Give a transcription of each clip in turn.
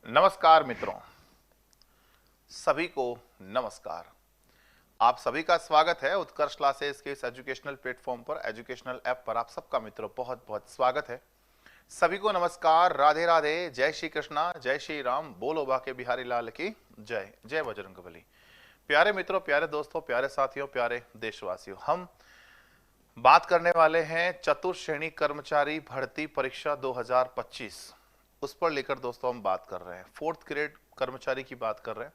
नमस्कार मित्रों, सभी को नमस्कार। आप सभी का स्वागत है उत्कर्ष क्लासेस के इस एजुकेशनल प्लेटफॉर्म पर, एजुकेशनल ऐप पर। आप सबका मित्रों बहुत बहुत स्वागत है। सभी को नमस्कार, राधे राधे, जय श्री कृष्णा, जय श्री राम, बोलो बाके बिहारी लाल की जय, जय बजरंगबली। प्यारे मित्रों, प्यारे दोस्तों, प्यारे साथियों, प्यारे देशवासियों, हम बात करने वाले हैं चतुर्थ श्रेणी कर्मचारी भर्ती परीक्षा 2025। उस पर लेकर दोस्तों हम बात कर रहे हैं। फोर्थ ग्रेड कर्मचारी की बात कर रहे हैं।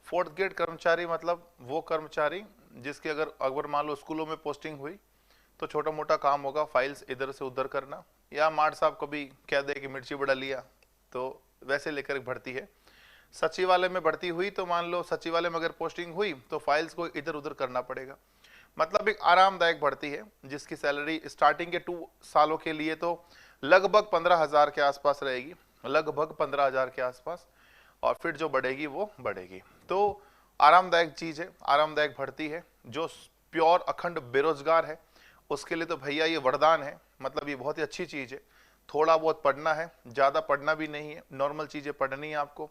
फोर्थ ग्रेड कर्मचारी मतलब वो कर्मचारी जिसकी अगर अगर मान लो स्कूलों में पोस्टिंग हुई तो छोटा मोटा काम होगा, फाइल्स इधर से उधर करना, या मार्ट साहब कभी कह दे कि मिर्ची बड़ा लिया तो वैसे लेकर भर्ती है। सचिवालय में भर्ती हुई तो मान लो सचिवालय में अगर पोस्टिंग हुई तो फाइल्स को इधर उधर करना पड़ेगा। मतलब एक आरामदायक भर्ती है जिसकी सैलरी स्टार्टिंग के 2 सालों के लिए तो लगभग 15,000 के आसपास रहेगी, लगभग 15,000 के आसपास, और फिर जो बढ़ेगी वो बढ़ेगी। तो आरामदायक चीज है, आरामदायक भर्ती है। जो प्योर अखंड बेरोजगार है उसके लिए तो भैया ये वरदान है। मतलब ये बहुत ही अच्छी चीज है। थोड़ा बहुत पढ़ना है, ज्यादा पढ़ना भी नहीं है, नॉर्मल चीजें पढ़नी है आपको।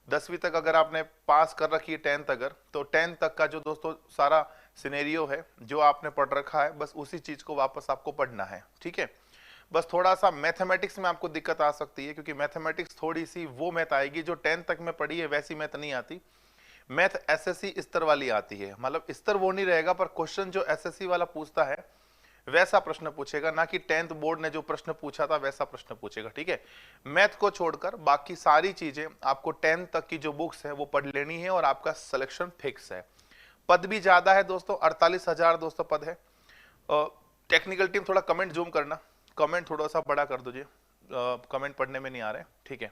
10वीं तक अगर आपने पास कर रखी है, 10th अगर, तो 10th तक का जो दोस्तों सारा सिनेरियो है जो आपने पढ़ रखा है, बस उसी चीज को वापस आपको पढ़ना है। ठीक है, बस थोड़ा सा मैथमेटिक्स में आपको दिक्कत आ सकती है, क्योंकि मैथमेटिक्स थोड़ी सी वो मैथ आएगी जो 10th तक में पढ़ी है वैसी मैथ नहीं आती। मैथ एसएससी स्तर वाली आती है। मतलब स्तर वो नहीं रहेगा, पर क्वेश्चन जो एसएससी वाला पूछता है वैसा प्रश्न पूछेगा, ना कि 10th बोर्ड ने जो प्रश्न पूछा था वैसा प्रश्न पूछेगा। ठीक है, मैथ को छोड़कर बाकी सारी चीजें आपको 10th तक की जो बुक्स है वो पढ़ लेनी है और आपका सिलेक्शन फिक्स है। पद भी ज्यादा है दोस्तों, 48,000 दोस्तों पद है। टेक्निकल टीम थोड़ा कमेंट जूम करना, कमेंट थोड़ा सा बड़ा कर दीजिए, कमेंट पढ़ने में नहीं आ रहे। ठीक है,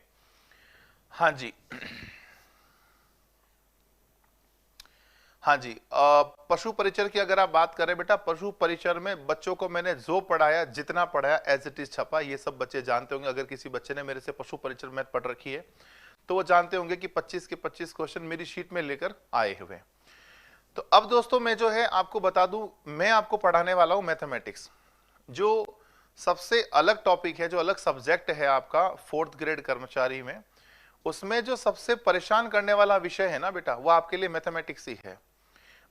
हाँ जी, हाँ जी। पशु परिचर की अगर आप बात करें बेटा, पशु परिचर में बच्चों को मैंने जो पढ़ाया, जितना पढ़ाया एज इट इज छपा। ये सब बच्चे जानते होंगे, अगर किसी बच्चे ने मेरे से पशु परिचर मैथ पढ़ रखी है तो वो जानते होंगे कि 25 के 25 क्वेश्चन मेरी शीट में लेकर आए हुए। तो अब दोस्तों मैं जो है आपको बता दूं, मैं आपको पढ़ाने वाला हूं मैथमेटिक्स, जो सबसे अलग टॉपिक है, जो अलग सब्जेक्ट है आपका फोर्थ ग्रेड कर्मचारी में। उसमें जो सबसे परेशान करने वाला विषय है ना बेटा, वो आपके लिए मैथमेटिक्स ही है।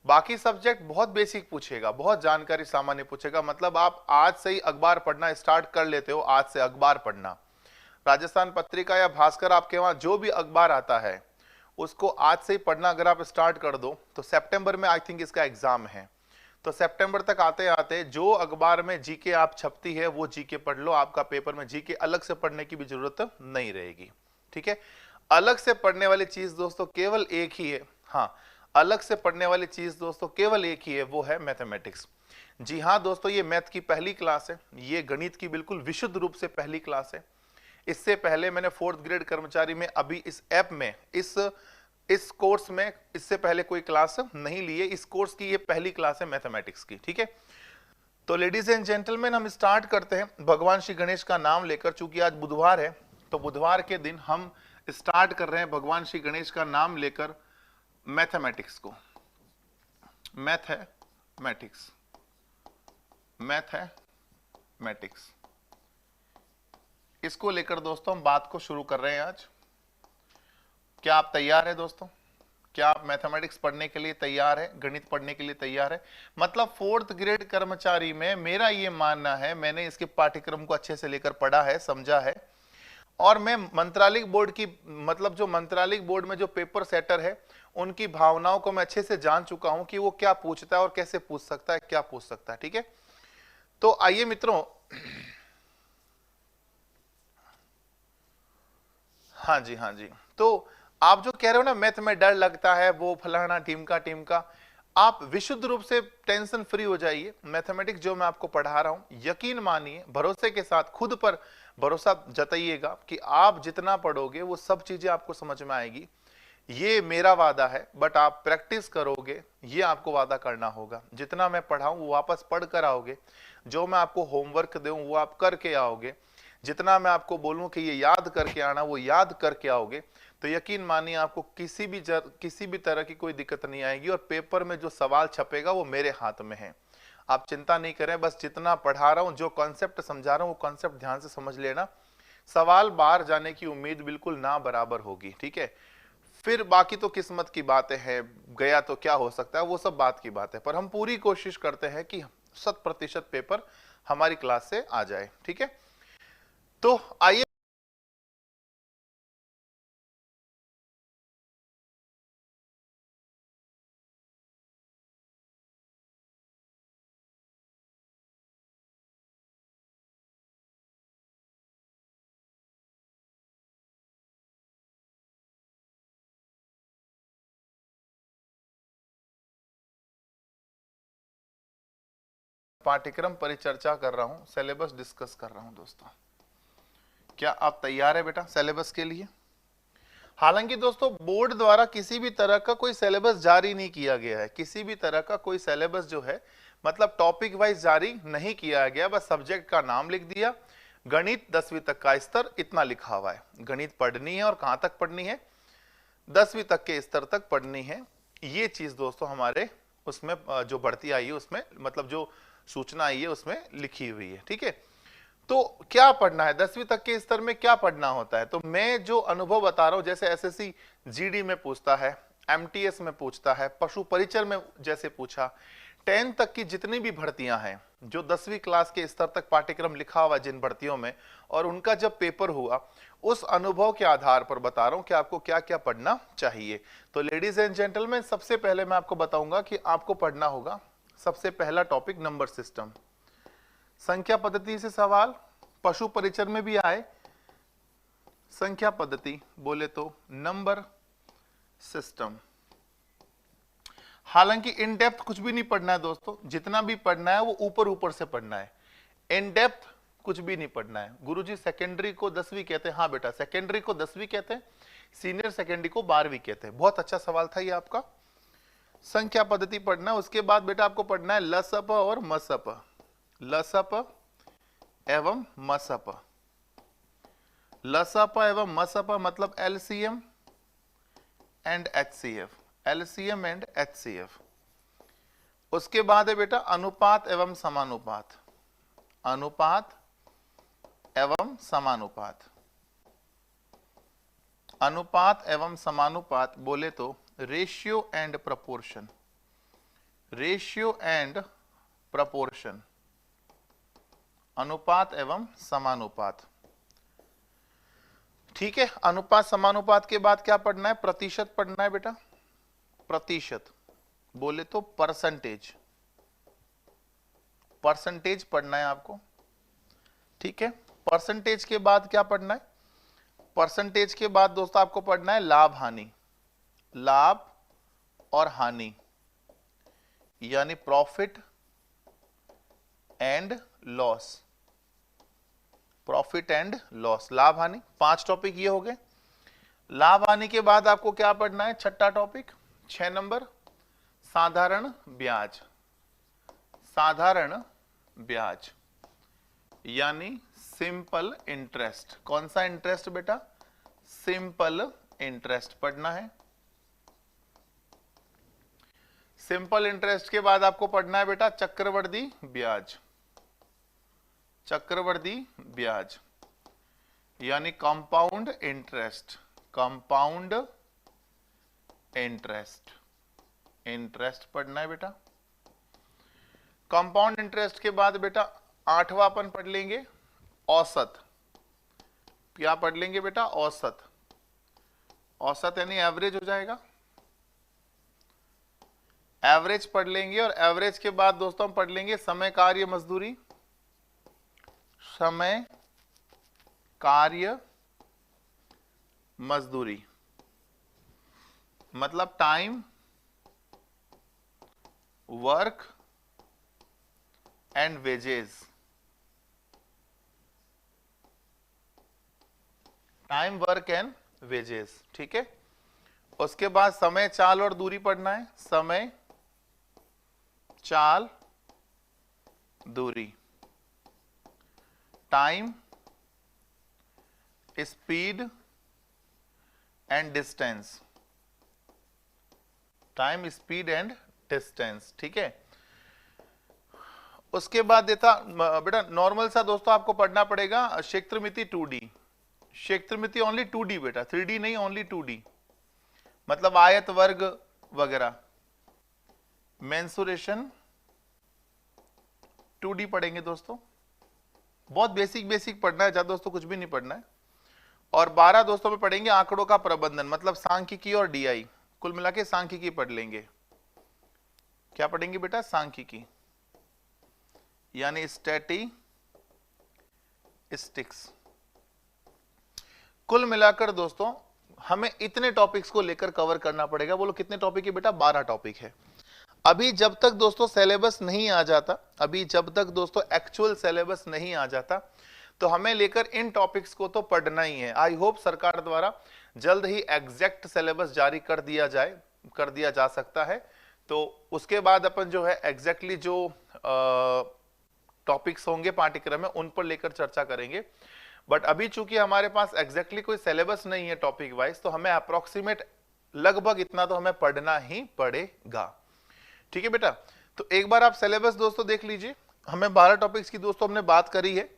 बाकी सब्जेक्ट बहुत बेसिक पूछेगा, बहुत जानकारी सामान्य पूछेगा। मतलब आप आज से ही अखबार पढ़ना स्टार्ट कर लेते हो, आज से अखबार पढ़ना, राजस्थान पत्रिका या भास्कर, आपके वहां जो भी अखबार आता है उसको आज से ही पढ़ना अगर आप स्टार्ट कर दो तो सितंबर में आई थिंक इसका एग्जाम है, तो सितंबर तक आते आते जो अखबार में जीके आप छपती है वो जीके पढ़ लो। आपका पेपर में जीके अलग से पढ़ने की भी जरूरत नहीं रहेगी। ठीक है, अलग से पढ़ने वाली चीज दोस्तों केवल एक ही है। हाँ, अलग से पढ़ने वाली चीज दोस्तों केवल एक ही है, वो है मैथमेटिक्स। जी हाँ दोस्तों, ये मैथ की पहली क्लास है, ये गणित की बिल्कुल विशुद्ध रूप से पहली क्लास है। इससे पहले मैंने फोर्थ ग्रेड कर्मचारी में अभी इस ऐप में इस कोर्स में इससे पहले कोई क्लास नहीं ली है। इस कोर्स की ये पहली क्लास है मैथमेटिक्स की। ठीक है, तो लेडीज एंड जेंटलमैन हम स्टार्ट करते हैं भगवान श्री गणेश का नाम लेकर। चूंकि आज बुधवार है तो बुधवार के दिन हम स्टार्ट कर रहे हैं भगवान श्री गणेश का नाम लेकर मैथमेटिक्स को। मैथमेटिक्स, मैथमेटिक्स, इसको लेकर दोस्तों हम बात को शुरू कर रहे हैं आज। क्या आप तैयार हैं दोस्तों? क्या आप मैथमेटिक्स पढ़ने के लिए तैयार है, गणित पढ़ने के लिए तैयार है? मतलब फोर्थ ग्रेड कर्मचारी में मेरा ये मानना है, मैंने इसके पाठ्यक्रम को अच्छे से लेकर पढ़ा है, समझा है, और मैं मंत्रालय बोर्ड की, मतलब जो मंत्रालय बोर्ड में जो पेपर सेटर है उनकी भावनाओं को मैं अच्छे से जान चुका हूं कि वो क्या पूछता है और कैसे पूछ सकता है, क्या पूछ सकता है। ठीक है, तो आइए मित्रों, हाँ जी, हाँ जी। तो आप जो कह रहे हो ना मैथ में डर लगता है, वो फलाना टीम का, आप विशुद्ध रूप से टेंशन फ्री हो जाइए। मैथमेटिक्स जो मैं आपको पढ़ा रहा हूं, यकीन मानिए, भरोसे के साथ खुद पर भरोसा जताइएगा कि आप जितना पढ़ोगे वो सब चीजें आपको समझ में आएगी। ये मेरा वादा है, बट आप प्रैक्टिस करोगे, ये आपको वादा करना होगा। जितना मैं पढ़ाऊं वो वापस पढ़ कर आओगे, जो मैं आपको होमवर्क दूं वो आप करके आओगे, जितना मैं आपको बोलूं कि ये याद करके आना वो याद करके आओगे, तो यकीन मानिए आपको किसी भी तरह की कोई दिक्कत नहीं आएगी। और पेपर में जो सवाल छपेगा वो मेरे हाथ में है, आप चिंता नहीं करें। बस जितना पढ़ा रहा हूं, जो कॉन्सेप्ट समझा रहा हूं वो कॉन्सेप्ट ध्यान से समझ लेना। सवाल बाहर जाने की उम्मीद बिल्कुल ना बराबर होगी, ठीक है। फिर बाकी तो किस्मत की बातें हैं, गया तो क्या हो सकता है, वो सब बात की बात है, पर हम पूरी कोशिश करते हैं कि 100% पेपर हमारी क्लास से आ जाए, ठीक है। तो आइए पाठ्यक्रम परिचर्चा कर रहा हूं, सिलेबस डिस्कस कर रहा हूं दोस्तों। क्या आप तैयार है बेटा सिलेबस के लिए? हालांकि दोस्तों बोर्ड द्वारा किसी भी तरह का कोई सिलेबस जारी नहीं किया गया है, किसी भी तरह का कोई सिलेबस जो है मतलब टॉपिक वाइज जारी नहीं किया गया, बस सब्जेक्ट का नाम लिख दिया, गणित 10वीं तक का स्तर इतना लिखा हुआ है, गणित पढ़नी है और कहां तक पढ़नी है, 10वीं तक के स्तर तक पढ़नी है। ये चीज दोस्तों हमारे उसमें जो बढ़ती आई है उसमें मतलब जो सूचना आई है उसमें लिखी हुई है, ठीक है। तो क्या पढ़ना है 10वीं तक के स्तर में, क्या पढ़ना होता है, तो मैं जो अनुभव बता रहा हूं, जैसे एसएससी जीडी में पूछता है, एमटीएस में पूछता है, पशु परिचर में जैसे पूछा, 10 तक की जितनी भी भर्तियां हैं, जो 10वीं क्लास के स्तर तक पाठ्यक्रम लिखा हुआ जिन भर्तियों में, और उनका जब पेपर हुआ उस अनुभव के आधार पर बता रहा हूं कि आपको क्या क्या पढ़ना चाहिए। तो लेडीज एंड जेंटलमैन, सबसे पहले मैं आपको बताऊंगा कि आपको पढ़ना होगा सबसे पहला टॉपिक नंबर सिस्टम, संख्या पद्धति से सवाल, पशु परिचर में भी आए संख्या पद्धति, बोले तो नंबर सिस्टम। हालांकि इन डेप्थ कुछ भी नहीं पढ़ना है दोस्तों, जितना भी पढ़ना है वो ऊपर ऊपर से पढ़ना है, इन डेप्थ कुछ भी नहीं पढ़ना है। गुरुजी सेकेंडरी को 10वीं कहते हैं, हाँ बेटा सेकेंडरी को 10वीं कहते हैं, सीनियर सेकेंडरी को 12वीं कहते हैं। बहुत अच्छा सवाल था ये आपका। संख्या पद्धति पढ़ना है, उसके बाद बेटा आपको पढ़ना है लसप और मसप, लसप एवं मसप। लसप एवं मसप मतलब LCM and HCF, LCM and HCF. उसके बाद है बेटा अनुपात एवं समानुपात, अनुपात एवं समानुपात। अनुपात एवं समानुपात बोले तो ratio and proportion, ratio and proportion, अनुपात एवं समानुपात, ठीक है। अनुपात समानुपात के बाद क्या पढ़ना है, प्रतिशत पढ़ना है बेटा, प्रतिशत बोले तो परसेंटेज, परसेंटेज पढ़ना है आपको, ठीक है। परसेंटेज के बाद क्या पढ़ना है, परसेंटेज के बाद दोस्तों आपको पढ़ना है लाभ हानि, लाभ और हानि, यानी profit and loss, profit and loss, लाभ हानि। 5 टॉपिक ये हो गए। लाभ हानि के बाद आपको क्या पढ़ना है, छठा टॉपिक 6 नंबर साधारण ब्याज, साधारण ब्याज यानी सिंपल इंटरेस्ट। कौन सा इंटरेस्ट बेटा, सिंपल इंटरेस्ट पढ़ना है। सिंपल इंटरेस्ट के बाद आपको पढ़ना है बेटा चक्रवृद्धि ब्याज, चक्रवृद्धि ब्याज यानी compound interest, compound interest, interest पढ़ना है बेटा। कंपाउंड इंटरेस्ट के बाद बेटा 8वां अपन पढ़ लेंगे औसत। क्या पढ़ लेंगे बेटा, औसत, औसत यानी एवरेज हो जाएगा, एवरेज पढ़ लेंगे। और एवरेज के बाद दोस्तों हम पढ़ लेंगे समय कार्य मजदूरी, समय कार्य मजदूरी मतलब time work and wages, time work and wages, ठीक है। उसके बाद समय चाल और दूरी पढ़ना है, समय चाल दूरी, time speed and distance, time speed and distance, ठीक है। उसके बाद देता बेटा नॉर्मल सा दोस्तों आपको पढ़ना पड़ेगा क्षेत्रमिति 2D, क्षेत्रमिति ओनली 2D बेटा, 3D नहीं, ओनली 2D, मतलब आयत, वर्ग वगैरह। मेंसुरेशन 2D पढ़ेंगे दोस्तों, बहुत बेसिक बेसिक पढ़ना है, ज्यादा दोस्तों कुछ भी नहीं पढ़ना है। और 12 दोस्तों में पढ़ेंगे आंकड़ों का प्रबंधन, मतलब सांख्यिकी और डीआई, कुल मिला के सांख्यिकी पढ़ लेंगे। क्या पढ़ेंगे बेटा? सांख्यिकी, यानी स्टैटिस्टिक्स। कुल मिलाकर दोस्तों हमें इतने टॉपिक्स को लेकर कवर करना पड़ेगा। बोलो कितने टॉपिक है बेटा? 12 टॉपिक है। अभी जब तक दोस्तों सिलेबस नहीं आ जाता, अभी जब तक दोस्तों एक्चुअल सिलेबस नहीं आ जाता, तो हमें लेकर इन टॉपिक्स को तो पढ़ना ही है। आई होप सरकार द्वारा जल्द ही एग्जैक्ट सिलेबस जारी कर दिया जा सकता है, तो उसके बाद अपन जो है एग्जैक्टली जो टॉपिक्स होंगे पाठ्यक्रम में उन पर लेकर चर्चा करेंगे। बट अभी चूंकि हमारे पास एग्जैक्टली कोई सिलेबस नहीं है टॉपिक वाइज, तो हमें अप्रोक्सीमेट लगभग इतना तो हमें पढ़ना ही पड़ेगा। ठीक है बेटा, तो एक बार आप सिलेबस दोस्तों देख लीजिए। हमें 12 टॉपिक्स की दोस्तों हमने बात करी है,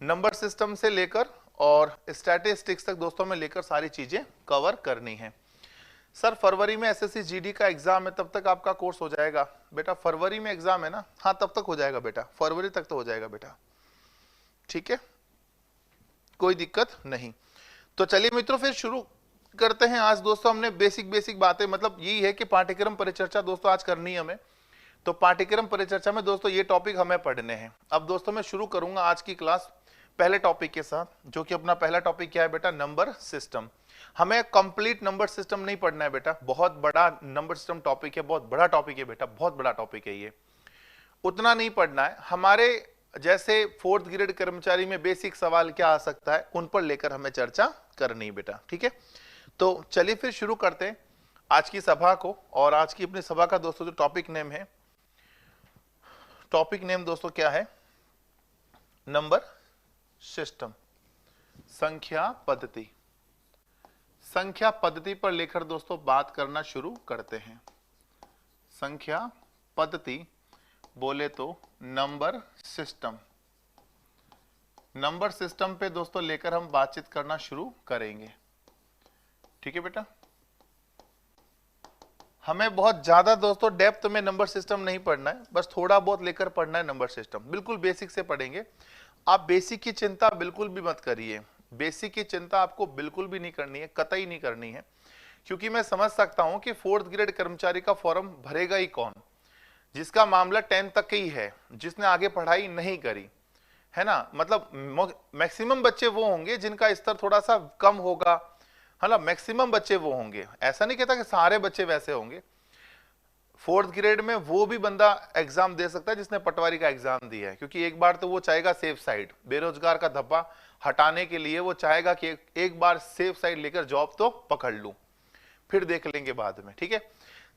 नंबर सिस्टम से लेकर और स्टैटिस्टिक्स तक दोस्तों में लेकर सारी चीजें कवर करनी है। सर फरवरी में एसएससी जीडी का एग्जाम है, तब तक आपका कोर्स हो जाएगा बेटा? फरवरी में एग्जाम है ना? हाँ तब तक हो जाएगा बेटा, फरवरी तक तो हो जाएगा बेटा। ठीक है, कोई दिक्कत नहीं। तो चलिए मित्रों फिर शुरू करते हैं। आज दोस्तों हमने बेसिक बातें, मतलब यही है कि पाठ्यक्रम परिचर्चा दोस्तों आज करनी है हमें, तो पाठ्यक्रम परिचर्चा में दोस्तों ये टॉपिक हमें पढ़ने हैं। अब दोस्तों मैं शुरू करूंगा आज की क्लास पहले टॉपिक के साथ, जो कि अपना पहला टॉपिक क्या है बेटा? Number system. हमें कंप्लीट नंबर सिस्टम नहीं पढ़ना है बेटा, बहुत बड़ा नंबर सिस्टम टॉपिक है, बहुत बड़ा टॉपिक है बेटा, बहुत बड़ा टॉपिक है ये, उतना नहीं पढ़ना है। हमारे जैसे 4th ग्रेड कर्मचारी में बेसिक सवाल क्या आ सकता है, उन पर लेकर हमें चर्चा करनी है बेटा। ठीक है, तो चलिए फिर शुरू करते हैं आज की सभा को। और आज की अपनी सभा का दोस्तों जो टॉपिक नेम है, टॉपिक नेम दोस्तों क्या है? नंबर सिस्टम, संख्या पद्धति। संख्या पद्धति पर लेकर दोस्तों बात करना शुरू करते हैं। संख्या पद्धति बोले तो नंबर सिस्टम, नंबर सिस्टम पे दोस्तों लेकर हम बातचीत करना शुरू करेंगे। ठीक है बेटा, हमें बहुत ज्यादा दोस्तों डेप्थ में नंबर सिस्टम नहीं पढ़ना है, बस थोड़ा बहुत लेकर पढ़ना है नंबर सिस्टम, बिल्कुल बेसिक से पढ़ेंगे। आप बेसिक की चिंता बिल्कुल भी मत करिए, बेसिक की चिंता आपको बिल्कुल भी नहीं करनी है, कतई नहीं करनी है, क्योंकि मैं समझ सकता हूं कि 4th ग्रेड कर्मचारी का फॉर्म भरेगा ही कौन? जिसका मामला 10th तक ही है, जिसने आगे पढ़ाई नहीं करी है ना। मतलब मैक्सिमम बच्चे वो होंगे जिनका स्तर थोड़ा सा कम होगा, है ना, मैक्सिमम बच्चे वो होंगे। ऐसा नहीं कहता कि सारे बच्चे वैसे होंगे। 4th ग्रेड में वो भी बंदा एग्जाम दे सकता है जिसने पटवारी का एग्जाम दिया है, क्योंकि एक बार तो वो चाहेगा सेफ साइड, बेरोजगार का धब्बा हटाने के लिए वो चाहेगा कि एक बार सेफ साइड लेकर जॉब तो पकड़ लूं, फिर देख लेंगे बाद में। ठीक है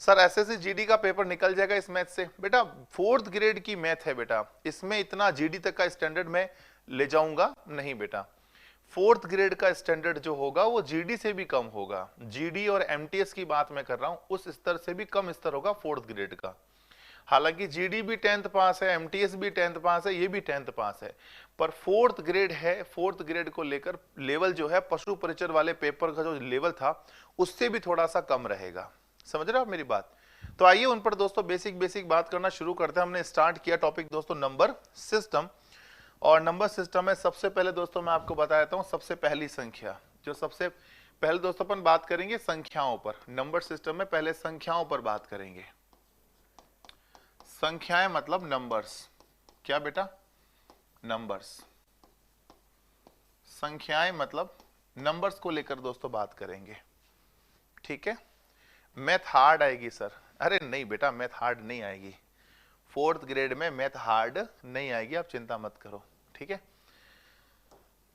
सर, एसएससी जीडी का पेपर निकल जाएगा इस मैथ से। बेटा 4th ग्रेड की मैथ है बेटा, इसमें इतना जीडी तक का स्टैंडर्ड मैं ले जाऊंगा नहीं बेटा। 4th ग्रेड का स्टैंडर्ड जो होगा वो जीडी से भी कम होगा। जीडी और एमटीएस की बात मैं कर रहा हूं, उस स्तर से भी कम स्तर होगा 4th ग्रेड का। हालांकि जीडी भी 10th पास है, एमटीएस भी 10th पास है, ये भी 10th पास है, पर 4th ग्रेड है। 4th ग्रेड को लेकर लेवल जो है पशु परिचर वाले पेपर का जो लेवल था उससे भी थोड़ा सा कम रहेगा। समझ रहे हो आप मेरी बात? तो आइए उन पर दोस्तों बेसिक बात करना शुरू करते हैं। हमने स्टार्ट किया टॉपिक दोस्तों नंबर सिस्टम, और नंबर सिस्टम में सबसे पहले दोस्तों मैं आपको बता देता हूं सबसे पहली संख्या, जो सबसे पहले दोस्तों अपन बात करेंगे संख्याओं पर। नंबर सिस्टम में पहले संख्याओं पर बात करेंगे। संख्याएं मतलब नंबर्स। क्या बेटा? नंबर्स। संख्याएं मतलब नंबर्स को लेकर दोस्तों बात करेंगे। ठीक है, मैथ हार्ड आएगी सर? अरे नहीं बेटा, मैथ हार्ड नहीं आएगी। 4th ग्रेड में मैथ हार्ड नहीं आएगी, आप चिंता मत करो। ठीक है,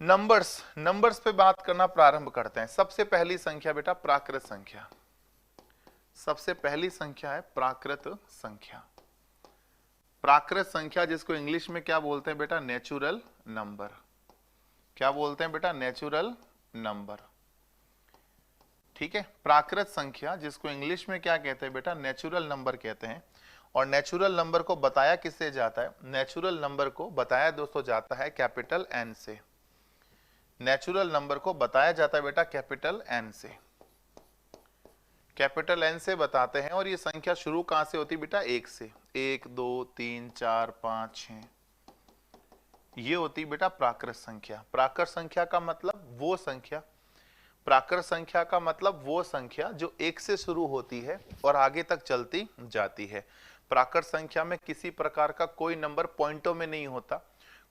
नंबर्स पे बात करना प्रारंभ करते हैं। सबसे पहली संख्या बेटा प्राकृत संख्या। सबसे पहली संख्या है प्राकृत संख्या। प्राकृत संख्या जिसको इंग्लिश में क्या बोलते हैं बेटा? Natural number. क्या बोलते हैं बेटा? Natural number. ठीक है, प्राकृत संख्या जिसको इंग्लिश में क्या कहते हैं बेटा? नेचुरल नंबर कहते हैं। और नेचुरल नंबर को बताया किससे जाता है? नेचुरल नंबर को बताया दोस्तों जाता है कैपिटल एन से। नेचुरल नंबर को बताया जाता है बेटा कैपिटल एन से, कैपिटल एन से बताते हैं। और ये संख्या शुरू कहां से होती है बेटा? 1 से। 1 2 3 4 5 6, ये होती बेटा प्राकृत संख्या। प्राकृत संख्या का मतलब वो संख्या, प्राकृत संख्या का मतलब वो संख्या जो 1 से शुरू होती है और आगे तक चलती जाती है। प्राकृत संख्या में किसी प्रकार का कोई नंबर पॉइंटों में नहीं होता,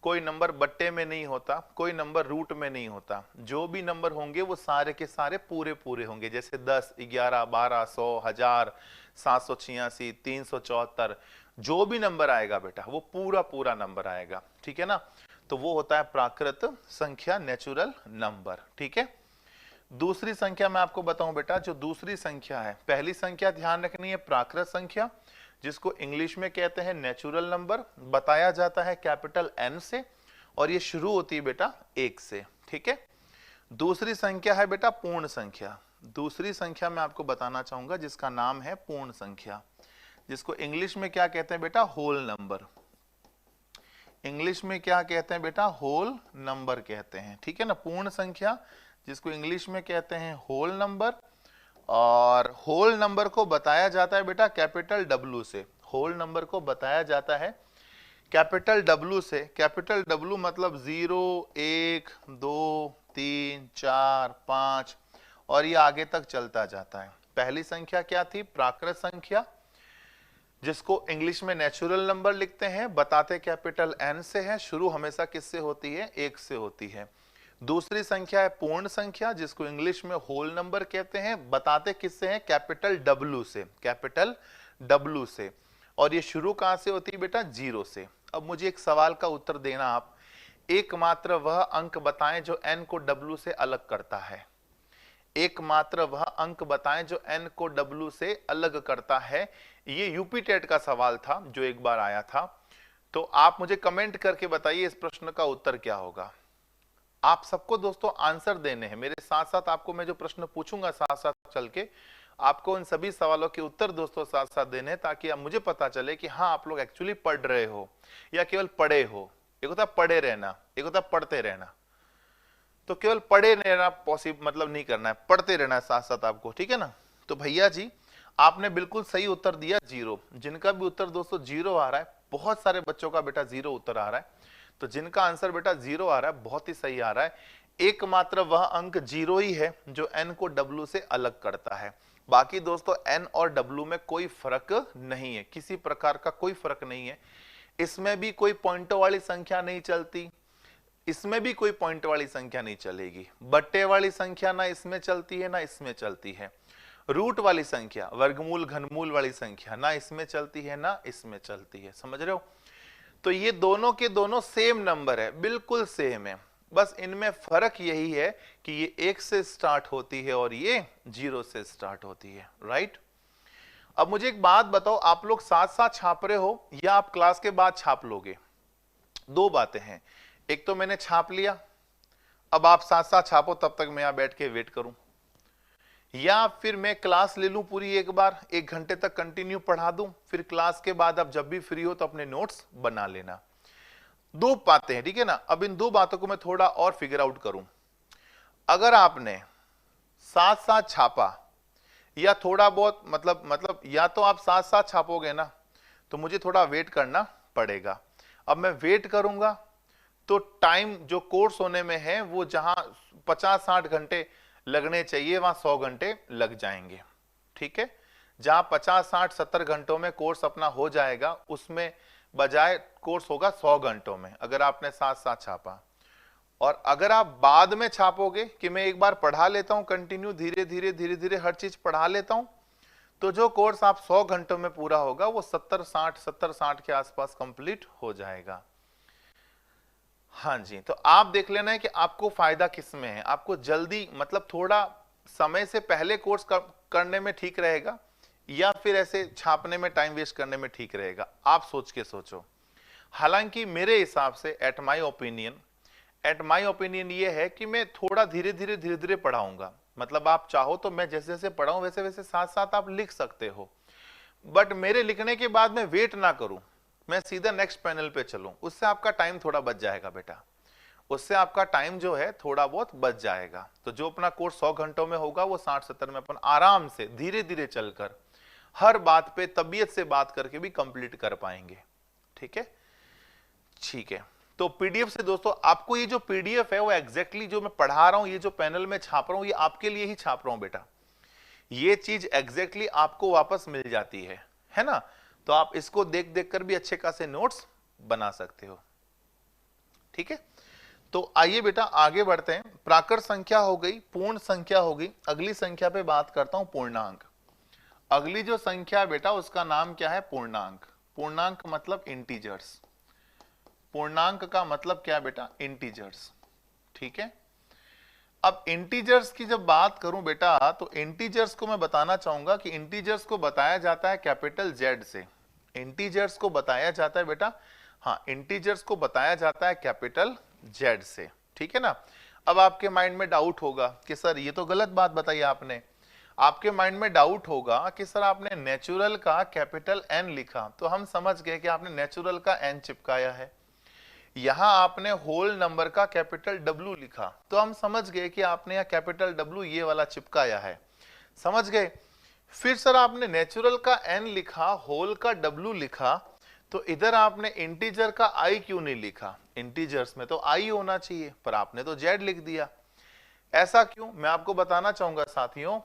कोई नंबर बट्टे में नहीं होता, कोई नंबर रूट में नहीं होता। जो भी नंबर होंगे वो सारे के सारे पूरे पूरे होंगे। जैसे 10, 11, 12, 100, 1000, 786, 374, जो भी नंबर आएगा बेटा वो पूरा पूरा नंबर आएगा। ठीक है ना? तो वो होता है प्राकृत संख्या, नेचुरल नंबर। ठीक है। दूसरी संख्या मैं आपको बताऊं बेटा, जो दूसरी संख्या है, पहली संख्या ध्यान रखनी है प्राकृत संख्या, जिसको इंग्लिश में कहते हैं नेचुरल नंबर, बताया जाता है कैपिटल एन से, और ये शुरू होती है बेटा 1 से। ठीक है। दूसरी संख्या है बेटा पूर्ण संख्या। दूसरी संख्या मैं आपको बताना चाहूंगा जिसका नाम है पूर्ण संख्या, जिसको इंग्लिश में क्या कहते हैं बेटा? Whole number. इंग्लिश में क्या कहते हैं बेटा? होल नंबर कहते हैं। ठीक है ना? पूर्ण संख्या जिसको इंग्लिश में कहते हैं होल नंबर, और होल नंबर को बताया जाता है बेटा कैपिटल डब्ल्यू से। होल नंबर को बताया जाता है कैपिटल डब्ल्यू से। कैपिटल डब्ल्यू मतलब 0 1 2 3 4 5, और ये आगे तक चलता जाता है। पहली संख्या क्या थी? प्राकृत संख्या, जिसको इंग्लिश में नेचुरल नंबर लिखते हैं, बताते कैपिटल एन से है, शुरू हमेशा किससे होती है? 1 से होती है। दूसरी संख्या है पूर्ण संख्या, जिसको इंग्लिश में होल नंबर कहते हैं, बताते किससे हैं? कैपिटल डब्ल्यू से, कैपिटल डब्ल्यू से। और ये शुरू कहां से होती है बेटा? 0 से। अब मुझे एक सवाल का उत्तर देना आप, एकमात्र वह अंक बताएं जो n को w से अलग करता है। एकमात्र वह अंक बताएं जो n को w से अलग करता है। ये यूपी टेट का सवाल था जो एक बार आया था। तो आप मुझे कमेंट करके बताइए इस प्रश्न का उत्तर क्या होगा। आप सबको दोस्तों आंसर देने हैं, मेरे साथ साथ आपको मैं जो प्रश्न पूछूंगा साथ साथ चल के आपको इन सभी सवालों के उत्तर दोस्तों साथ साथ देने हैं, ताकि अब मुझे पता चले कि हाँ आप लोग एक्चुअली पढ़ रहे हो या केवल पढ़े हो। एक होता पढ़े रहना, एक होता पढ़ते रहना। तो केवल पढ़े रहना पॉसिबल मतलब नहीं करना है, पढ़ते रहना है साथ साथ आपको। ठीक है ना? तो भैया जी आपने बिल्कुल सही उत्तर दिया 0। जिनका भी उत्तर दोस्तों 0 आ रहा है, बहुत सारे बच्चों का बेटा 0 उत्तर आ रहा है, तो जिनका आंसर बेटा 0 आ रहा है बहुत ही सही आ रहा है। एकमात्र वह अंक 0 ही है जो n को w से अलग करता है। बाकी दोस्तों n और w में कोई फर्क नहीं है, किसी प्रकार का कोई फर्क नहीं है। इसमें भी कोई पॉइंटों वाली संख्या नहीं चलती, इसमें भी कोई पॉइंट वाली संख्या नहीं चलेगी, बट्टे वाली संख्या ना इसमें चलती है ना इसमें चलती है, रूट वाली संख्या, वर्गमूल घनमूल वाली संख्या ना इसमें चलती है ना इसमें चलती है। समझ रहे हो? तो ये दोनों के दोनों सेम नंबर है, बिल्कुल सेम है, बस इनमें फर्क यही है कि ये 1 से स्टार्ट होती है और ये 0 से स्टार्ट होती है। राइट? अब मुझे एक बात बताओ, आप लोग साथ साथ छाप रहे हो या आप क्लास के बाद छाप लोगे? दो बातें हैं, एक तो मैंने छाप लिया, अब आप साथ साथ छापो, तब तक मैं यहां बैठ के वेट करूं, या फिर मैं क्लास ले लूं पूरी एक बार, 1 घंटे तक कंटिन्यू पढ़ा दूं, फिर क्लास के बाद आप जब भी फ्री हो तो अपने नोट्स बना लेना। दो बातें हैं, ठीक है ना? अब इन दो बातों को मैं थोड़ा और फिगर आउट करूं। अगर आपने साथ साथ छापा या थोड़ा बहुत मतलब या तो आप साथ साथ छापोगे ना तो मुझे थोड़ा वेट करना पड़ेगा। अब मैं वेट करूंगा तो टाइम जो कोर्स होने में है वो जहां 50-60 घंटे लगने चाहिए वहां 100 घंटे लग जाएंगे। ठीक है? जहां 50-60-70 घंटों में कोर्स अपना हो जाएगा, उसमें बजाय कोर्स होगा 100 घंटों में, अगर आपने साथ साथ छापा। और अगर आप बाद में छापोगे कि मैं एक बार पढ़ा लेता हूं कंटिन्यू, धीरे धीरे हर चीज पढ़ा लेता हूं, तो जो कोर्स आप 100 घंटों में पूरा होगा वो 70-60 के आसपास कंप्लीट हो जाएगा। हाँ जी, तो आप देख लेना है कि आपको फायदा किसमें है। आपको जल्दी मतलब थोड़ा समय से पहले कोर्स करने में ठीक रहेगा या फिर ऐसे छापने में टाइम वेस्ट करने में ठीक रहेगा, आप सोच के सोचो। हालांकि मेरे हिसाब से एट माय ओपिनियन ये है कि मैं थोड़ा धीरे धीरे पढ़ाऊंगा। मतलब आप चाहो तो मैं जैसे जैसे पढ़ाऊं वैसे वैसे साथ साथ आप लिख सकते हो, बट मेरे लिखने के बाद मैं वेट ना करूं, मैं सीधा नेक्स्ट पैनल पे चलूं, उससे आपका टाइम थोड़ा बच जाएगा बेटा। उससे आपका टाइम जो है थोड़ा बहुत बच जाएगा। तो जो अपना कोर्स 100 घंटों में होगा वो 60-70 में अपन आराम से धीरे धीरे चलकर हर बात पे तबीयत से बात करके भी कंप्लीट कर पाएंगे। ठीक है, ठीक है। तो पीडीएफ से दोस्तों आपको ये जो पीडीएफ है वो एग्जैक्टली जो मैं पढ़ा रहा हूं, ये जो पैनल में छाप रहा हूं, ये आपके लिए ही छाप रहा हूं बेटा। ये चीज एग्जैक्टली आपको वापस मिल जाती है ना। तो आप इसको देख देख कर भी अच्छे खासे नोट्स बना सकते हो। ठीक है, तो आइए बेटा आगे बढ़ते हैं। प्राकृत संख्या हो गई, पूर्ण संख्या हो गई, अगली संख्या पे बात करता हूं पूर्णांक। अगली जो संख्या है बेटा उसका नाम क्या है? पूर्णांक। पूर्णांक मतलब इंटीजर्स। पूर्णांक का मतलब क्या बेटा? इंटीजर्स। ठीक है, अब इंटीजर्स की जब बात करूं बेटा तो इंटीजर्स को मैं बताना चाहूंगा कि इंटीजर्स को बताया जाता है कैपिटल जेड से। इंटीजर्स को बताया जाता है बेटा, हाँ इंटीजर्स को बताया जाता है कैपिटल जेड से। ठीक है ना। अब आपके माइंड में डाउट होगा कि सर ये तो गलत बात बताई आपने। आपके माइंड में डाउट होगा कि सर आपने नेचुरल का कैपिटल एन लिखा, तो हम समझ गए कि आपने नेचुरल का एन चिपकाया है। यहां आपने होल नंबर का कैपिटल डब्ल्यू लिखा, तो हम समझ गए कि आपने यहां कैपिटल डब्ल्यू ये वाला चिपकाया है। समझ गए। फिर सर आपने नेचुरल का एन लिखा, होल का डब्ल्यू लिखा, तो इधर आपने इंटीजर का आई क्यों नहीं लिखा? इंटीजर्स में तो आई होना चाहिए, पर आपने तो जेड लिख दिया। ऐसा क्यों? मैं आपको बताना चाहूंगा साथियों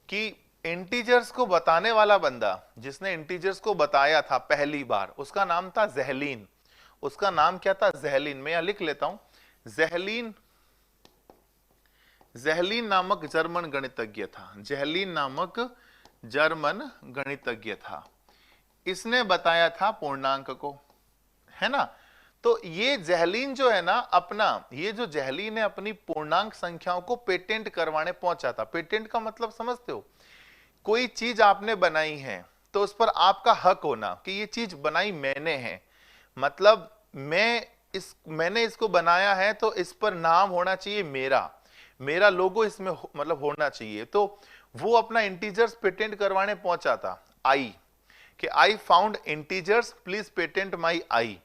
कि इंटीजर्स को बताने वाला बंदा जिसने इंटीजर्स को बताया था पहली बार, उसका नाम था ज़हलीन। उसका नाम क्या था? ज़हलीन। मैं यहां लिख लेता हूं ज़हलीन। ज़हलीन नामक जर्मन गणितज्ञ था। ज़हलीन नामक जर्मन गणितज्ञ था। इसने बताया था पूर्णांक को, है ना। तो ये ज़हलीन जो है ना अपना, ये जो ज़हलीन है अपनी पूर्णांक संख्याओं को पेटेंट करवाने पहुंचा था। पेटेंट का मतलब समझते हो? कोई चीज आपने बनाई है तो उस पर आपका हक होना कि ये चीज बनाई मैंने है, मतलब मैंने इसको बनाया है तो इस पर नाम होना चाहिए मेरा लोगो इसमें मतलब होना चाहिए। तो वो अपना इंटीजर्स पेटेंट करवाने पहुंचा था आई, कि I found integers please patent my I.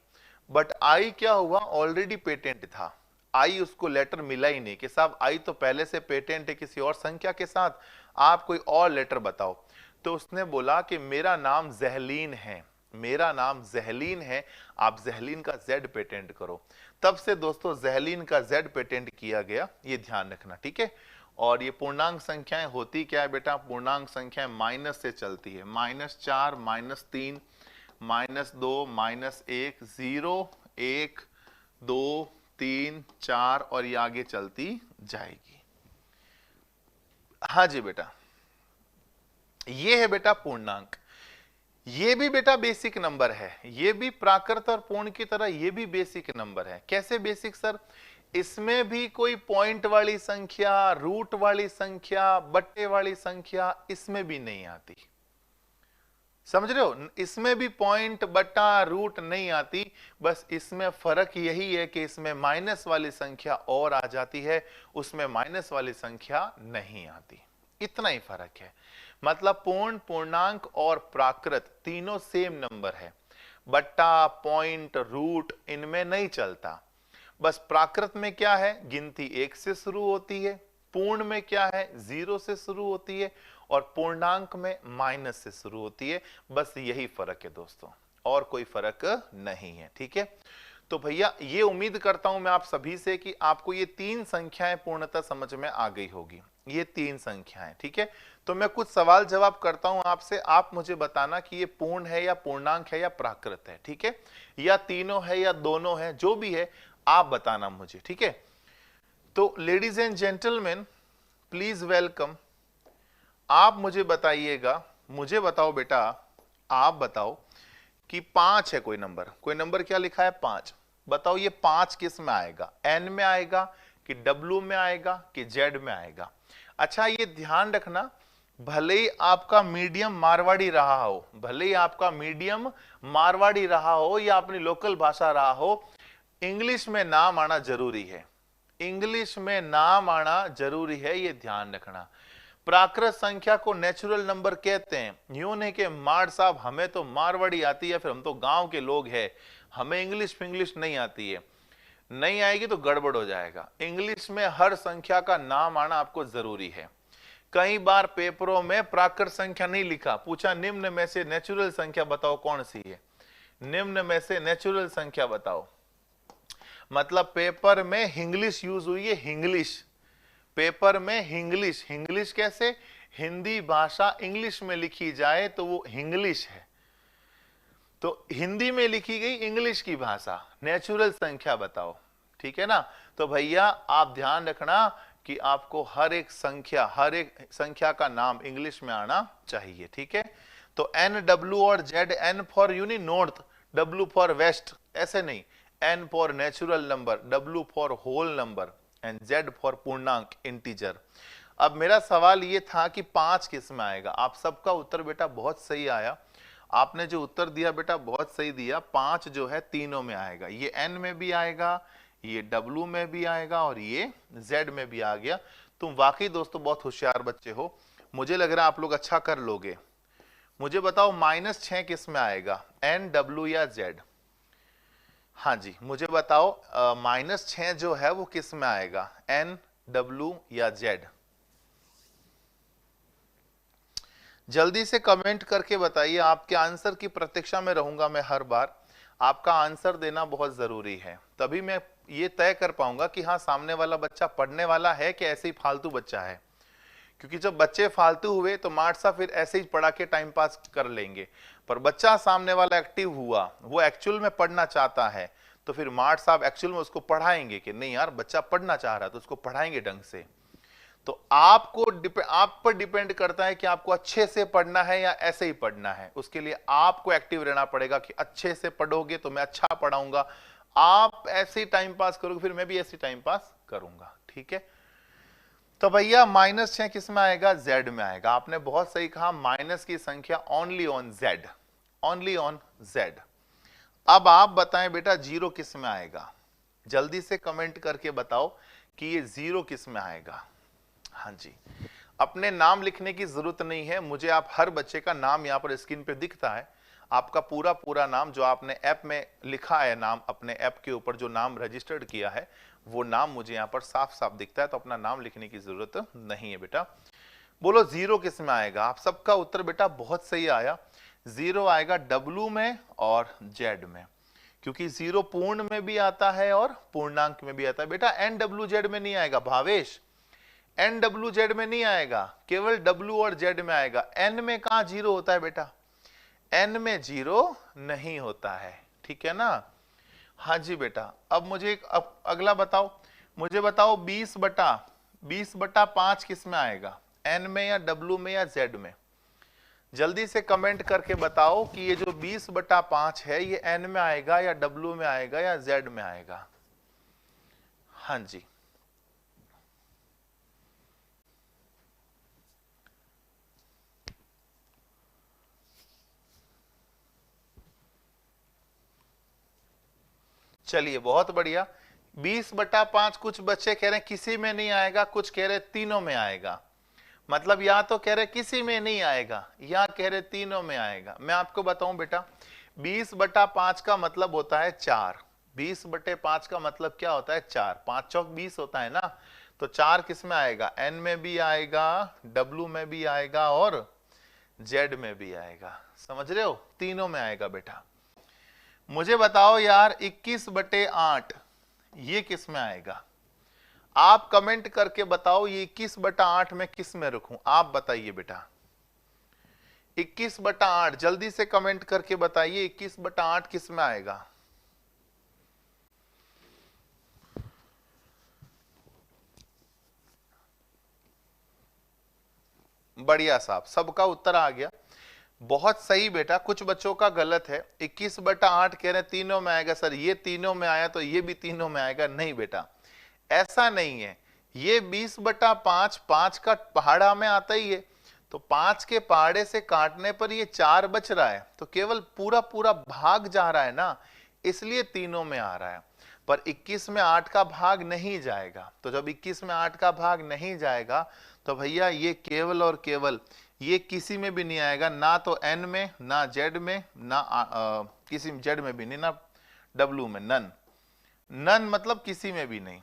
But I क्या हुआ? ऑलरेडी पेटेंट था। आई उसको लेटर मिला ही नहीं कि साहब आई तो पहले से पेटेंट है किसी और संख्या के साथ, आप कोई और लेटर बताओ। तो उसने बोला कि मेरा नाम ज़हलीन है, मेरा नाम ज़हलीन है, आप ज़हलीन का जेड पेटेंट करो। तब से दोस्तों ज़हलीन का जेड पेटेंट किया गया, ये ध्यान रखना। ठीक है। और ये पूर्णांक संख्याएं होती क्या है बेटा? पूर्णांक संख्याएं माइनस से चलती है। -4, -3, -2, -1, 0, 1, 2, 3, 4 और ये आगे चलती जाएगी। हाँ जी बेटा, ये है बेटा पूर्णांक। ये भी बेटा बेसिक नंबर है, ये भी प्राकृत और पूर्ण की तरह ये भी बेसिक नंबर है। कैसे बेसिक सर? इसमें भी कोई पॉइंट वाली संख्या, रूट वाली संख्या, बट्टे वाली संख्या इसमें भी नहीं आती। समझ रहे हो? इसमें भी पॉइंट, बट्टा, रूट नहीं आती। बस इसमें फर्क यही है कि इसमें माइनस वाली संख्या और आ जाती है, उसमें माइनस वाली संख्या नहीं आती। इतना ही फर्क है। मतलब पूर्ण, पूर्णांक और प्राकृत तीनों सेम नंबर है। बट्टा, पॉइंट, रूट इनमें नहीं चलता। बस प्राकृत में क्या है? गिनती 1 से शुरू होती है। पूर्ण में क्या है? 0 से शुरू होती है। और पूर्णांक में माइनस से शुरू होती है। बस यही फर्क है दोस्तों, और कोई फर्क नहीं है। ठीक है। तो भैया ये उम्मीद करता हूं मैं आप सभी से कि आपको ये 3 संख्याएं पूर्णतः समझ में आ गई होगी। ये 3 संख्याएं। ठीक है। तो मैं कुछ सवाल जवाब करता हूं आपसे, आप मुझे बताना कि ये पूर्ण है या पूर्णांक है या प्राकृत है। ठीक है, या तीनों है या दोनों है, जो भी है आप बताना मुझे। ठीक है। तो ladies and gentleman please welcome. आप मुझे बताइएगा, मुझे बताओ बेटा, आप बताओ कि 5 है कोई नंबर क्या लिखा है? 5। बताओ ये 5 किस में आएगा? एन में आएगा कि डब्ल्यू में आएगा कि जेड में आएगा? अच्छा ये ध्यान रखना, भले ही आपका मीडियम मारवाड़ी रहा हो, भले ही आपका मीडियम मारवाड़ी रहा हो या अपनी लोकल भाषा रहा हो, इंग्लिश में नाम आना जरूरी है। इंग्लिश में नाम आना जरूरी है, ये ध्यान रखना। प्राकृत संख्या को नेचुरल नंबर कहते हैं। यूं नहीं कि मार साहब हमें तो मारवाड़ी आती है, फिर हम तो गांव के लोग हैं, हमें इंग्लिश नहीं आती है। नहीं आएगी तो गड़बड़ हो जाएगा। इंग्लिश में हर संख्या का नाम आना आपको जरूरी है। कई बार पेपरों में प्राकृत संख्या नहीं लिखा, पूछा निम्न में से नेचुरल संख्या बताओ कौन सी है, निम्न में से नेचुरल संख्या बताओ, मतलब पेपर में इंग्लिश यूज हुई है, इंग्लिश पेपर में इंग्लिश। इंग्लिश कैसे, हिंदी भाषा इंग्लिश में लिखी जाए तो वो इंग्लिश है, तो हिंदी में लिखी गई इंग्लिश की भाषा, नेचुरल संख्या बताओ, ठीक है ना। तो भैया आप ध्यान रखना कि आपको हर एक संख्या का नाम इंग्लिश में आना चाहिए, ठीक है। तो एन, डब्ल्यू और जेड, एन फॉर यूनि नॉर्थ, डब्ल्यू फॉर वेस्ट, ऐसे नहीं, N for natural number, W for whole number and Z for पूर्णांक इंटीजर। अब मेरा सवाल ये था कि 5 किस में आएगा। आप सबका उत्तर बेटा बहुत सही आया, आपने जो उत्तर दिया बेटा बहुत सही दिया। 5 जो है तीनों में आएगा, ये एन में भी आएगा, ये डब्ल्यू में भी आएगा और ये जेड में भी आ गया। तुम वाकई दोस्तों बहुत होशियार बच्चे हो, मुझे लग रहा है आप लोग अच्छा कर लोगे। मुझे बताओ -6 किस में आएगा, एन, डब्ल्यू या जेड? हाँ जी, मुझे बताओ -6 जो है वो किस में आएगा, एन, डब्ल्यू या जेड? जल्दी से कमेंट करके बताइए, आपके आंसर की प्रतीक्षा में रहूंगा मैं हर बार। आपका आंसर देना बहुत जरूरी है, तभी मैं ये तय कर पाऊंगा कि हाँ सामने वाला बच्चा पढ़ने वाला है कि ऐसे ही फालतू बच्चा है। क्योंकि जब बच्चे फालतू हुए तो मार्ट साहब फिर ऐसे ही पढ़ा के टाइम पास कर लेंगे, पर बच्चा सामने वाला एक्टिव हुआ, वो एक्चुअल में पढ़ना चाहता है, तो फिर मार्ट साहब एक्चुअल में उसको पढ़ाएंगे कि नहीं यार बच्चा पढ़ना चाह रहा है तो उसको पढ़ाएंगे ढंग से। तो आप पर डिपेंड करता है कि आपको अच्छे से पढ़ना है या ऐसे ही पढ़ना है। उसके लिए आपको एक्टिव रहना पड़ेगा कि अच्छे से पढ़ोगे तो मैं अच्छा पढ़ाऊंगा, आप ऐसे ही टाइम पास करोगे फिर मैं भी ऐसे टाइम पास करूंगा, ठीक है। तो भैया -6 किस में आएगा, जेड में आएगा। आपने बहुत सही कहा, माइनस की संख्या only on Z, only on Z. अब आप बताएं बेटा 0 किस में आएगा, जल्दी से कमेंट करके बताओ कि ये 0 किस में आएगा। हाँ जी, अपने नाम लिखने की जरूरत नहीं है मुझे, आप हर बच्चे का नाम यहाँ पर स्क्रीन पे दिखता है, आपका पूरा नाम जो आपने ऐप में लिखा है, नाम अपने ऐप के ऊपर जो नाम रजिस्टर्ड किया है वो नाम मुझे यहाँ पर साफ साफ दिखता है, तो अपना नाम लिखने की जरूरत नहीं है बेटा। बोलो 0 किस में आएगा, आप सबका उत्तर बेटा बहुत सही आया। 0 आएगा डब्ल्यू में और जेड में, क्योंकि 0 पूर्ण में भी आता है और पूर्णांक में भी आता है। बेटा एन, डब्ल्यू, जेड में नहीं आएगा भावेश, एन, डब्ल्यू, जेड में नहीं आएगा, केवल डब्ल्यू और जेड में आएगा। एन में कहां 0 होता है बेटा, एन में 0 नहीं होता है, ठीक है ना। हाँ जी बेटा, अब मुझे अगला बताओ, मुझे बताओ 20/5 किस में आएगा, एन में या डब्ल्यू में या जेड में? जल्दी से कमेंट करके बताओ कि ये जो 20/5 है ये एन में आएगा या डब्ल्यू में आएगा या जेड में आएगा। हाँ जी, चलिए बहुत बढ़िया। 20/5 कुछ बच्चे कह रहे हैं किसी में नहीं आएगा, कुछ कह रहे तीनों में आएगा। मतलब या तो कह रहे किसी में नहीं आएगा या कह रहे तीनों में आएगा। मैं आपको बताऊं बेटा, 20/5 का मतलब होता है 4। 20/5 का मतलब क्या होता है, 4। 5 चौक 20 होता है ना, तो 4 किस में आएगा, एन में भी आएगा, डब्ल्यू में भी आएगा और जेड में भी आएगा। समझ रहे हो, तीनों में आएगा बेटा। मुझे बताओ यार 21/8 ये किस में आएगा? आप कमेंट करके बताओ ये 21/8 में किस में रखूं, आप बताइए बेटा। 21/8 जल्दी से कमेंट करके बताइए 21/8 किस में आएगा? बढ़िया साहब, सबका उत्तर आ गया, बहुत सही बेटा। कुछ बच्चों का गलत है, 21/8 कह रहे तीनों में आएगा। सर ये तीनों में आया तो ये भी तीनों में आएगा, नहीं बेटा ऐसा नहीं है। ये 20/5 5 का पहाड़ा में आता ही है, तो 5 के पहाड़े से काटने पर ये 4 बच रहा है, तो केवल पूरा भाग जा रहा है ना, इसलिए तीनों में आ रहा है। पर 21 में 8 का भाग नहीं जाएगा, तो जब 21 में 8 का भाग नहीं जाएगा तो भैया ये केवल और केवल ये किसी में भी नहीं आएगा, ना तो एन में, ना जेड में, ना किसी जेड में भी नहीं, ना डब्ल्यू में, नन। नन मतलब किसी में भी नहीं,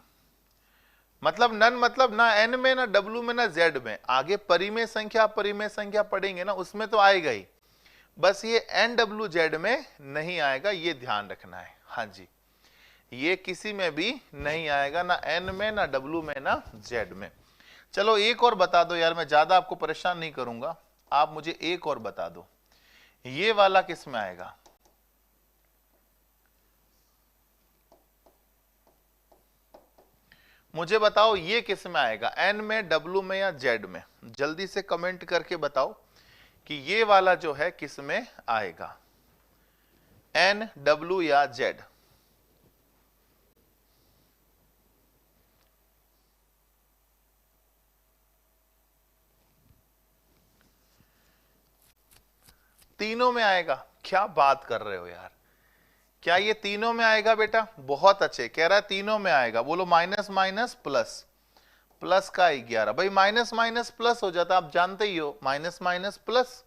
मतलब नन मतलब ना एन में ना डब्ल्यू में ना जेड में। आगे परिमेय संख्या पढ़ेंगे ना, उसमें तो आएगा ही, बस ये एन डब्ल्यू जेड में नहीं आएगा, ये ध्यान रखना है। हाँ जी, ये किसी में भी नहीं आएगा, ना एन में ना डब्ल्यू में ना जेड में। चलो एक और बता दो यार, मैं ज्यादा आपको परेशान नहीं करूंगा, आप मुझे एक और बता दो, ये वाला किस में आएगा? मुझे बताओ ये किस में आएगा, एन में, डब्ल्यू में या जेड में? जल्दी से कमेंट करके बताओ कि ये वाला जो है किस में आएगा, एन, डब्ल्यू या जेड? तीनों में आएगा? क्या बात कर रहे हो यार, क्या ये तीनों में आएगा बेटा? बहुत अच्छे, कह रहा है तीनों में आएगा। बोलो माइनस माइनस प्लस, प्लस का 11। भाई माइनस माइनस प्लस हो जाता, आप जानते ही हो, माइनस माइनस प्लस,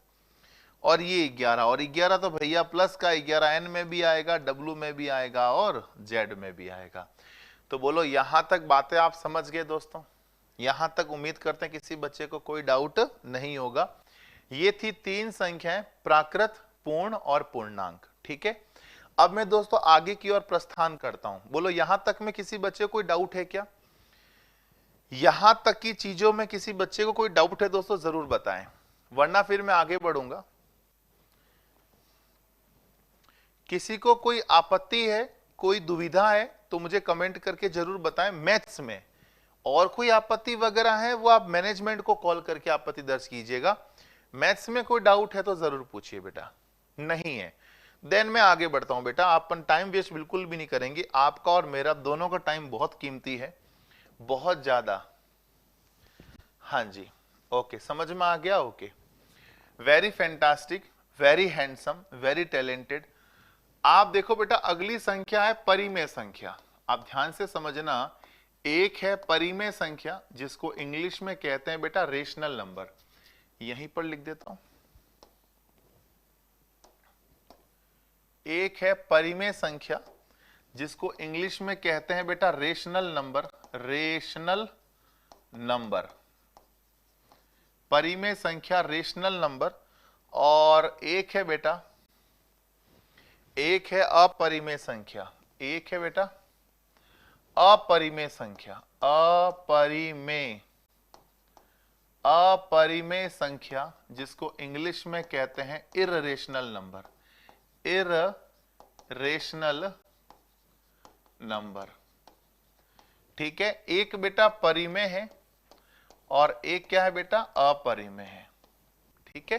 और ये 11, और 11 तो भैया प्लस का 11 एन में भी आएगा, डब्ल्यू में भी आएगा और जेड में भी आएगा। तो बोलो यहां तक बातें आप समझ गए दोस्तों? यहां तक उम्मीद करते हैं किसी बच्चे को कोई डाउट नहीं होगा। ये थी 3 संख्याएं, प्राकृत, पूर्ण और पूर्णांक। ठीक है, अब मैं दोस्तों आगे की ओर प्रस्थान करता हूं। बोलो यहां तक में किसी बच्चे को कोई डाउट है क्या? यहां तक की चीजों में किसी बच्चे को कोई डाउट है दोस्तों, जरूर बताएं, वरना फिर मैं आगे बढ़ूंगा। किसी को कोई आपत्ति है, कोई दुविधा है तो मुझे कमेंट करके जरूर बताएं। मैथ्स में और कोई आपत्ति वगैरह है वो आप मैनेजमेंट को कॉल करके आपत्ति दर्ज कीजिएगा। मैथ्स में कोई डाउट है तो जरूर पूछिए बेटा। नहीं है देन मैं आगे बढ़ता हूं बेटा, अपन टाइम वेस्ट बिल्कुल भी नहीं करेंगे, आपका और मेरा दोनों का टाइम बहुत कीमती है, बहुत ज्यादा। हाँ जी, ओके, समझ में आ गया? Okay, very fantastic, very handsome, very talented. आप देखो बेटा, अगली संख्या है परिमेय संख्या। आप ध्यान से समझना, एक है परिमेय संख्या जिसको इंग्लिश में कहते हैं बेटा रेशनल नंबर। यहीं पर लिख देता हूं, एक है परिमेय संख्या जिसको इंग्लिश में कहते हैं बेटा रेशनल नंबर, रेशनल नंबर, परिमेय संख्या रेशनल नंबर। और एक है बेटा, एक है अपरिमेय संख्या, एक है बेटा अपरिमेय संख्या, अपरिमेय, अपरिमेय संख्या जिसको इंग्लिश में कहते हैं इररेशनल नंबर, इररेशनल नंबर। ठीक है, एक बेटा परिमेय है और एक क्या है बेटा अपरिमेय है। ठीक है,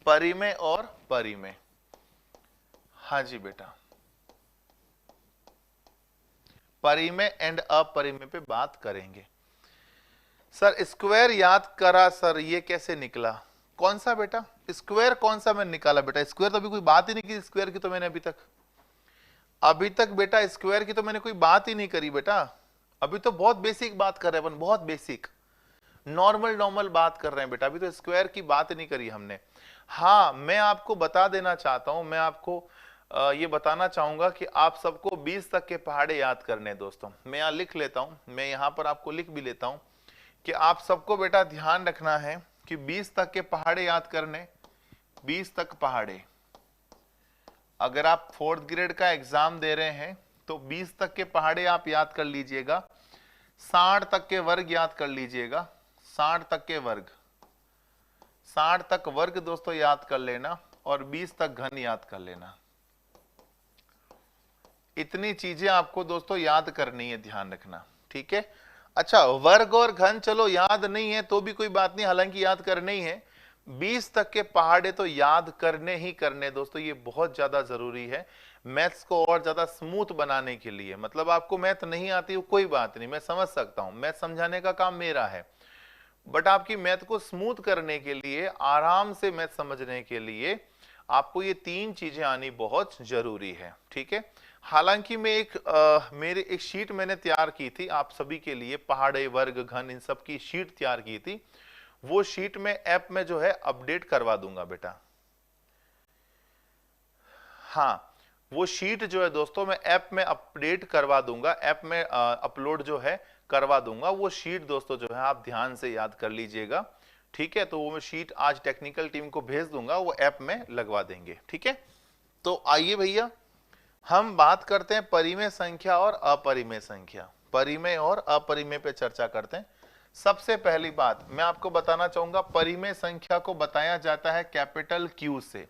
परिमेय और परिमेय। हाँ जी बेटा, परिमेय एंड अपरिमेय पे बात करेंगे। सर स्क्वायर याद करा सर, ये कैसे निकला? कौन सा बेटा स्क्वायर, कौन सा मैंने निकाला बेटा? स्क्वायर तो अभी कोई बात ही नहीं की स्क्वायर की, तो मैंने अभी तक बेटा स्क्वायर की तो मैंने कोई बात ही नहीं करी बेटा। अभी तो बहुत बेसिक बात कर रहे हैं अपन, बहुत बेसिक नॉर्मल बात कर रहे हैं बेटा, अभी तो स्क्वायर की बात नहीं करी हमने। हाँ, मैं आपको बता देना चाहता हूं, मैं आपको ये बताना चाहूंगा कि आप सबको 20 तक के पहाड़े याद करने हैं दोस्तों। मैं यहां लिख लेता हूं, मैं यहां पर आपको लिख भी लेता हूं कि आप सबको बेटा ध्यान रखना है कि 20 तक के पहाड़े याद करने, 20 तक पहाड़े। अगर आप 4th ग्रेड का एग्जाम दे रहे हैं तो 20 तक के पहाड़े आप याद कर लीजिएगा, 60 तक के वर्ग याद कर लीजिएगा, 60 तक के वर्ग, 60 तक वर्ग दोस्तों याद कर लेना, और 20 तक घन याद कर लेना। इतनी चीजें आपको दोस्तों याद करनी है, ध्यान रखना। ठीक है, अच्छा वर्ग और घन चलो याद नहीं है तो भी कोई बात नहीं, हालांकि याद करने ही है। 20 तक के पहाड़े तो याद करने ही करने दोस्तों, ये बहुत ज्यादा जरूरी है मैथ्स को और ज्यादा स्मूथ बनाने के लिए। मतलब आपको मैथ नहीं आती हो कोई बात नहीं, मैं समझ सकता हूं, मैथ समझाने का काम मेरा है, बट आपकी मैथ को स्मूथ करने के लिए, आराम से मैथ समझने के लिए आपको ये 3 चीजें आनी बहुत जरूरी है। ठीक है, हालांकि मैं मेरे एक शीट मैंने तैयार की थी आप सभी के लिए, पहाड़े वर्ग घन इन सब की शीट तैयार की थी, वो शीट में ऐप में जो है अपडेट करवा दूंगा बेटा। हाँ, वो शीट जो है दोस्तों मैं ऐप में अपडेट करवा दूंगा, ऐप में अपलोड जो है करवा दूंगा। वो शीट दोस्तों जो है आप ध्यान से याद कर लीजिएगा, ठीक है। तो वो मैं शीट आज टेक्निकल टीम को भेज दूंगा, वो ऐप में लगवा देंगे, ठीक है। तो आइए भैया हम बात करते हैं परिमेय संख्या और अपरिमेय संख्या, परिमेय और अपरिमेय पे चर्चा करते हैं। सबसे पहली बात मैं आपको बताना चाहूंगा, परिमेय संख्या को बताया जाता है कैपिटल क्यू से।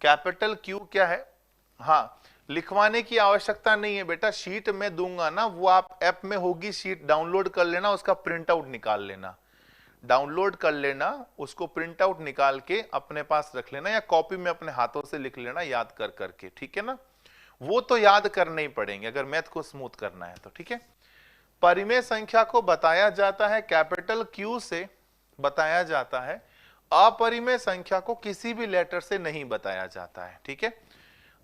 कैपिटल क्यू क्या है? हाँ, लिखवाने की आवश्यकता नहीं है बेटा, शीट में दूंगा ना, वो आप ऐप में होगी शीट, डाउनलोड कर लेना, उसका प्रिंट आउट निकाल लेना, डाउनलोड कर लेना, उसको प्रिंट आउट निकाल के अपने पास रख लेना, या कॉपी में अपने हाथों से लिख लेना याद कर करके, ठीक है ना। वो तो याद करने ही पड़ेंगे अगर मैथ को स्मूथ करना है तो, ठीक है। परिमेय संख्या को बताया जाता है कैपिटल क्यू से बताया जाता है, अपरिमेय संख्या को किसी भी लेटर से नहीं बताया जाता है, ठीक है।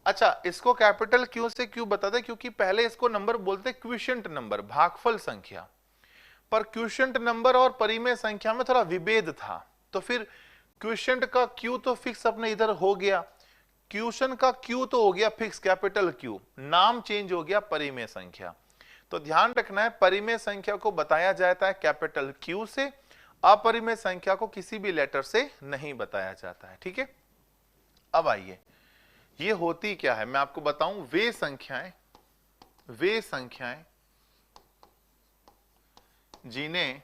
अच्छा, इसको कैपिटल क्यू से क्यों बताते हैं? क्योंकि पहले इसको नंबर बोलते क्विशेंट नंबर, भागफल संख्या, पर क्विशेंट नंबर और परिमेय संख्या में थोड़ा विभेद था, तो फिर क्विशेंट का क्यू तो फिक्स अपने इधर हो गया, क्वेश्चन का क्यू तो हो गया फिक्स कैपिटल क्यू, नाम चेंज हो गया परिमेय संख्या। तो ध्यान रखना है, परिमेय संख्या को बताया जाता है कैपिटल क्यू से, अपरिमेय संख्या को किसी भी लेटर से नहीं बताया जाता है, ठीक है। अब आइए, ये होती क्या है मैं आपको बताऊं। वे संख्याएं जिन्हें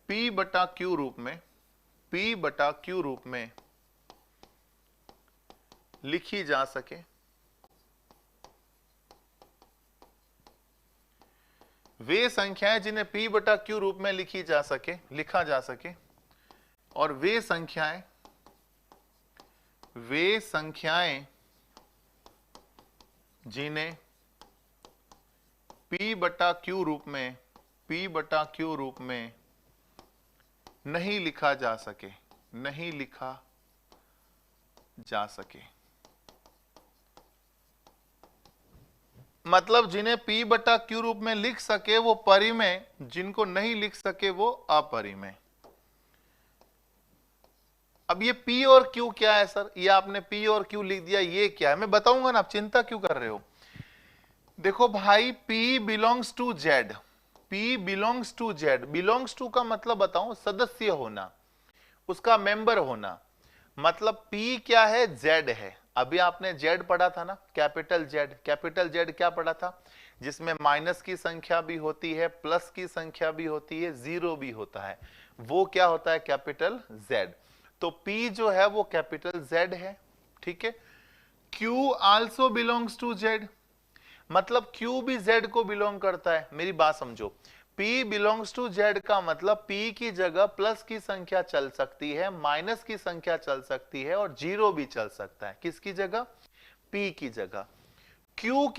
P बटा Q रूप में लिखी जा सके, वे संख्याएं जिन्हें P बटा Q रूप में लिखा जा सके, और वे संख्याएं जिन्हें P बटा Q रूप में नहीं लिखा जा सके, मतलब जिन्हें P बटा Q रूप में लिख सके वो परिमेय, जिनको नहीं लिख सके वो अपरिमेय। अब ये P और Q क्या है सर? ये आपने P और Q लिख दिया, ये क्या है मैं बताऊंगा ना, आप चिंता क्यों कर रहे हो। देखो भाई, P belongs to Z, belongs to का मतलब बताऊं, सदस्य होना, उसका मेंबर होना, मतलब P क्या है? Z है। अभी आपने Z पढ़ा था ना, कैपिटल Z क्या पढ़ा था? जिसमें माइनस की संख्या भी होती है, प्लस की संख्या भी होती है, जीरो भी होता है, वो क्या होता है? Capital Z। तो P जो है वो कैपिटल Z है, ठीक है। Q also belongs to Z, मतलब Q भी Z को बिलोंग करता है। मेरी बात समझो, P बिलोंग्स टू Z का मतलब P की जगह प्लस की संख्या चल सकती है, माइनस की संख्या चल सकती है, और जीरो भी चल सकता है। किसकी जगह? P की जगह। Q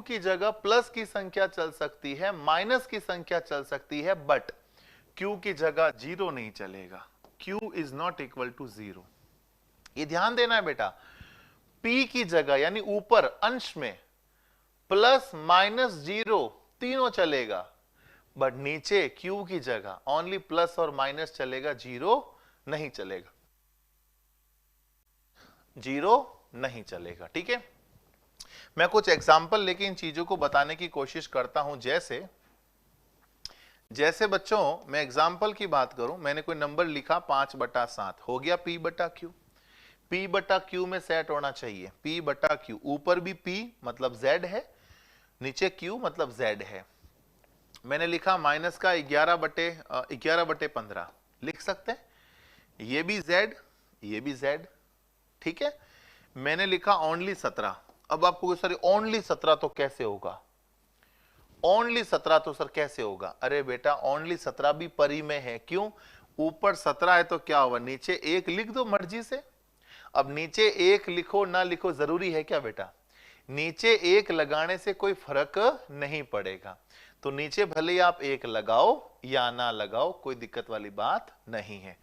की जगह प्लस की संख्या चल सकती है, माइनस की संख्या चल सकती है, बट Q की जगह जीरो नहीं चलेगा। Q is not equal to zero, ये ध्यान देना है बेटा। P की जगह यानी ऊपर अंश में प्लस माइनस जीरो तीनों चलेगा, बट नीचे Q की जगह ओनली प्लस और माइनस चलेगा, जीरो नहीं चलेगा, ठीक है। मैं कुछ एग्जाम्पल लेके इन चीजों को बताने की कोशिश करता हूं। जैसे बच्चों, मैं एग्जाम्पल की बात करूं, मैंने कोई नंबर लिखा 5/7, हो गया P बटा Q। P बटा Q में सेट होना चाहिए, P बटा Q, ऊपर भी P मतलब Z है, नीचे Q मतलब Z है। मैंने लिखा माइनस का 11/15, लिख सकते हैं, ये भी Z, ये भी Z, ठीक है। मैंने लिखा ओनली 17, अब आपको सर ओनली 17 तो कैसे होगा? ओनली 17 तो सर कैसे होगा? अरे बेटा, ओनली 17 भी परिमेय है। क्यों? ऊपर 17 है तो क्या होगा? नीचे 1 लिख दो मर्जी से। अब नीचे 1 लिखो ना लिखो जरूरी है क्या बेटा? नीचे 1 लगाने से कोई फर्क नहीं पड़ेगा, तो नीचे भले ही आप 1 लगाओ या ना लगाओ, कोई दिक्कत वाली बात नहीं है।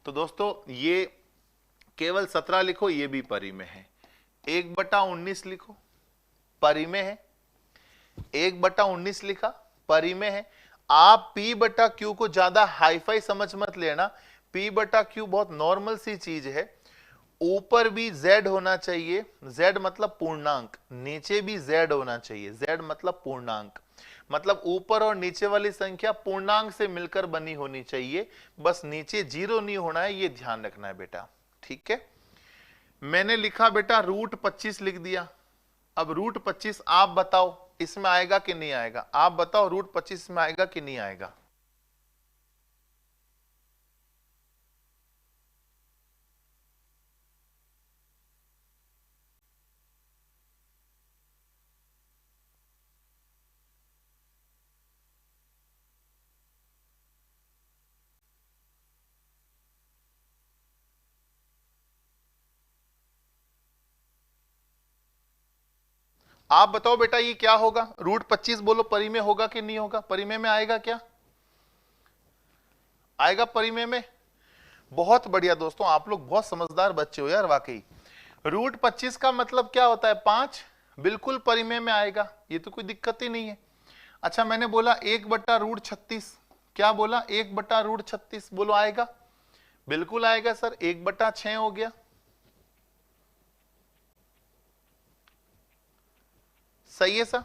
तो दोस्तों, ये केवल 17 लिखो, ये भी परिमेय है। 1/19 लिखो, परिमेय है। 1/19 लिखा, परिमेय है। आप P बटा Q को ज्यादा हाईफाई समझ मत लेना, P बटा Q बहुत नॉर्मल सी चीज है। ऊपर भी z होना चाहिए, z मतलब पूर्णांक, नीचे भी z होना चाहिए, z मतलब पूर्णांक, मतलब ऊपर और नीचे वाली संख्या पूर्णांक से मिलकर बनी होनी चाहिए, बस नीचे 0 नहीं होना है, ये ध्यान रखना है बेटा। ठीक है, मैंने लिखा बेटा √25 लिख दिया। अब √25 आप बताओ इसमें आएगा कि नहीं आएगा, आप बताओ √25 में आएगा कि नहीं आएगा। आप बताओ बेटा ये क्या होगा, √25 बोलो परिमेय होगा कि नहीं होगा, परिमेय में आएगा क्या, आएगा परिमेय में। बहुत बढ़िया दोस्तों, आप लोग बहुत समझदार बच्चे हो यार वाकई। √25 का मतलब क्या होता है 5, बिल्कुल परिमेय में आएगा, ये तो कोई दिक्कत ही नहीं है। अच्छा मैंने बोला 1/√36, क्या बोला 1/√36, बोलो आएगा, बिल्कुल आएगा सर, 1/6 हो गया, सही है सर।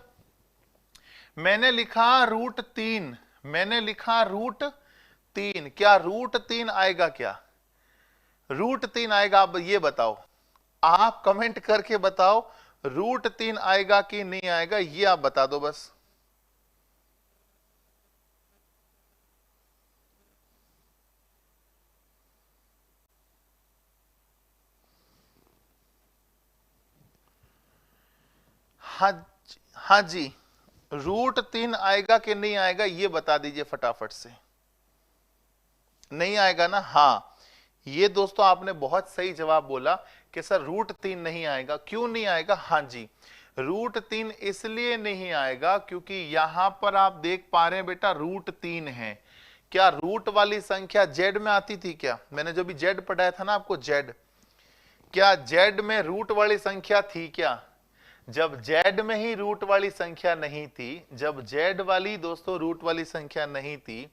मैंने लिखा √3, मैंने लिखा √3, क्या √3 आएगा, क्या √3 आएगा, आप ये बताओ, आप कमेंट करके बताओ √3 आएगा कि नहीं आएगा, ये आप बता दो बस। हाँ जी, √3 आएगा कि नहीं आएगा ये बता दीजिए फटाफट से। नहीं आएगा ना, हाँ ये दोस्तों आपने बहुत सही जवाब बोला कि सर √3 नहीं आएगा। क्यों नहीं आएगा, हाँ जी √3 इसलिए नहीं आएगा क्योंकि यहां पर आप देख पा रहे हैं बेटा √3 है। क्या रूट वाली संख्या जेड में आती थी क्या, मैंने जो भी जेड पढ़ाया था ना आपको जेड, क्या जेड में रूट वाली संख्या थी क्या, जब जेड में ही रूट वाली संख्या नहीं थी, जब जेड वाली दोस्तों रूट वाली संख्या नहीं थी,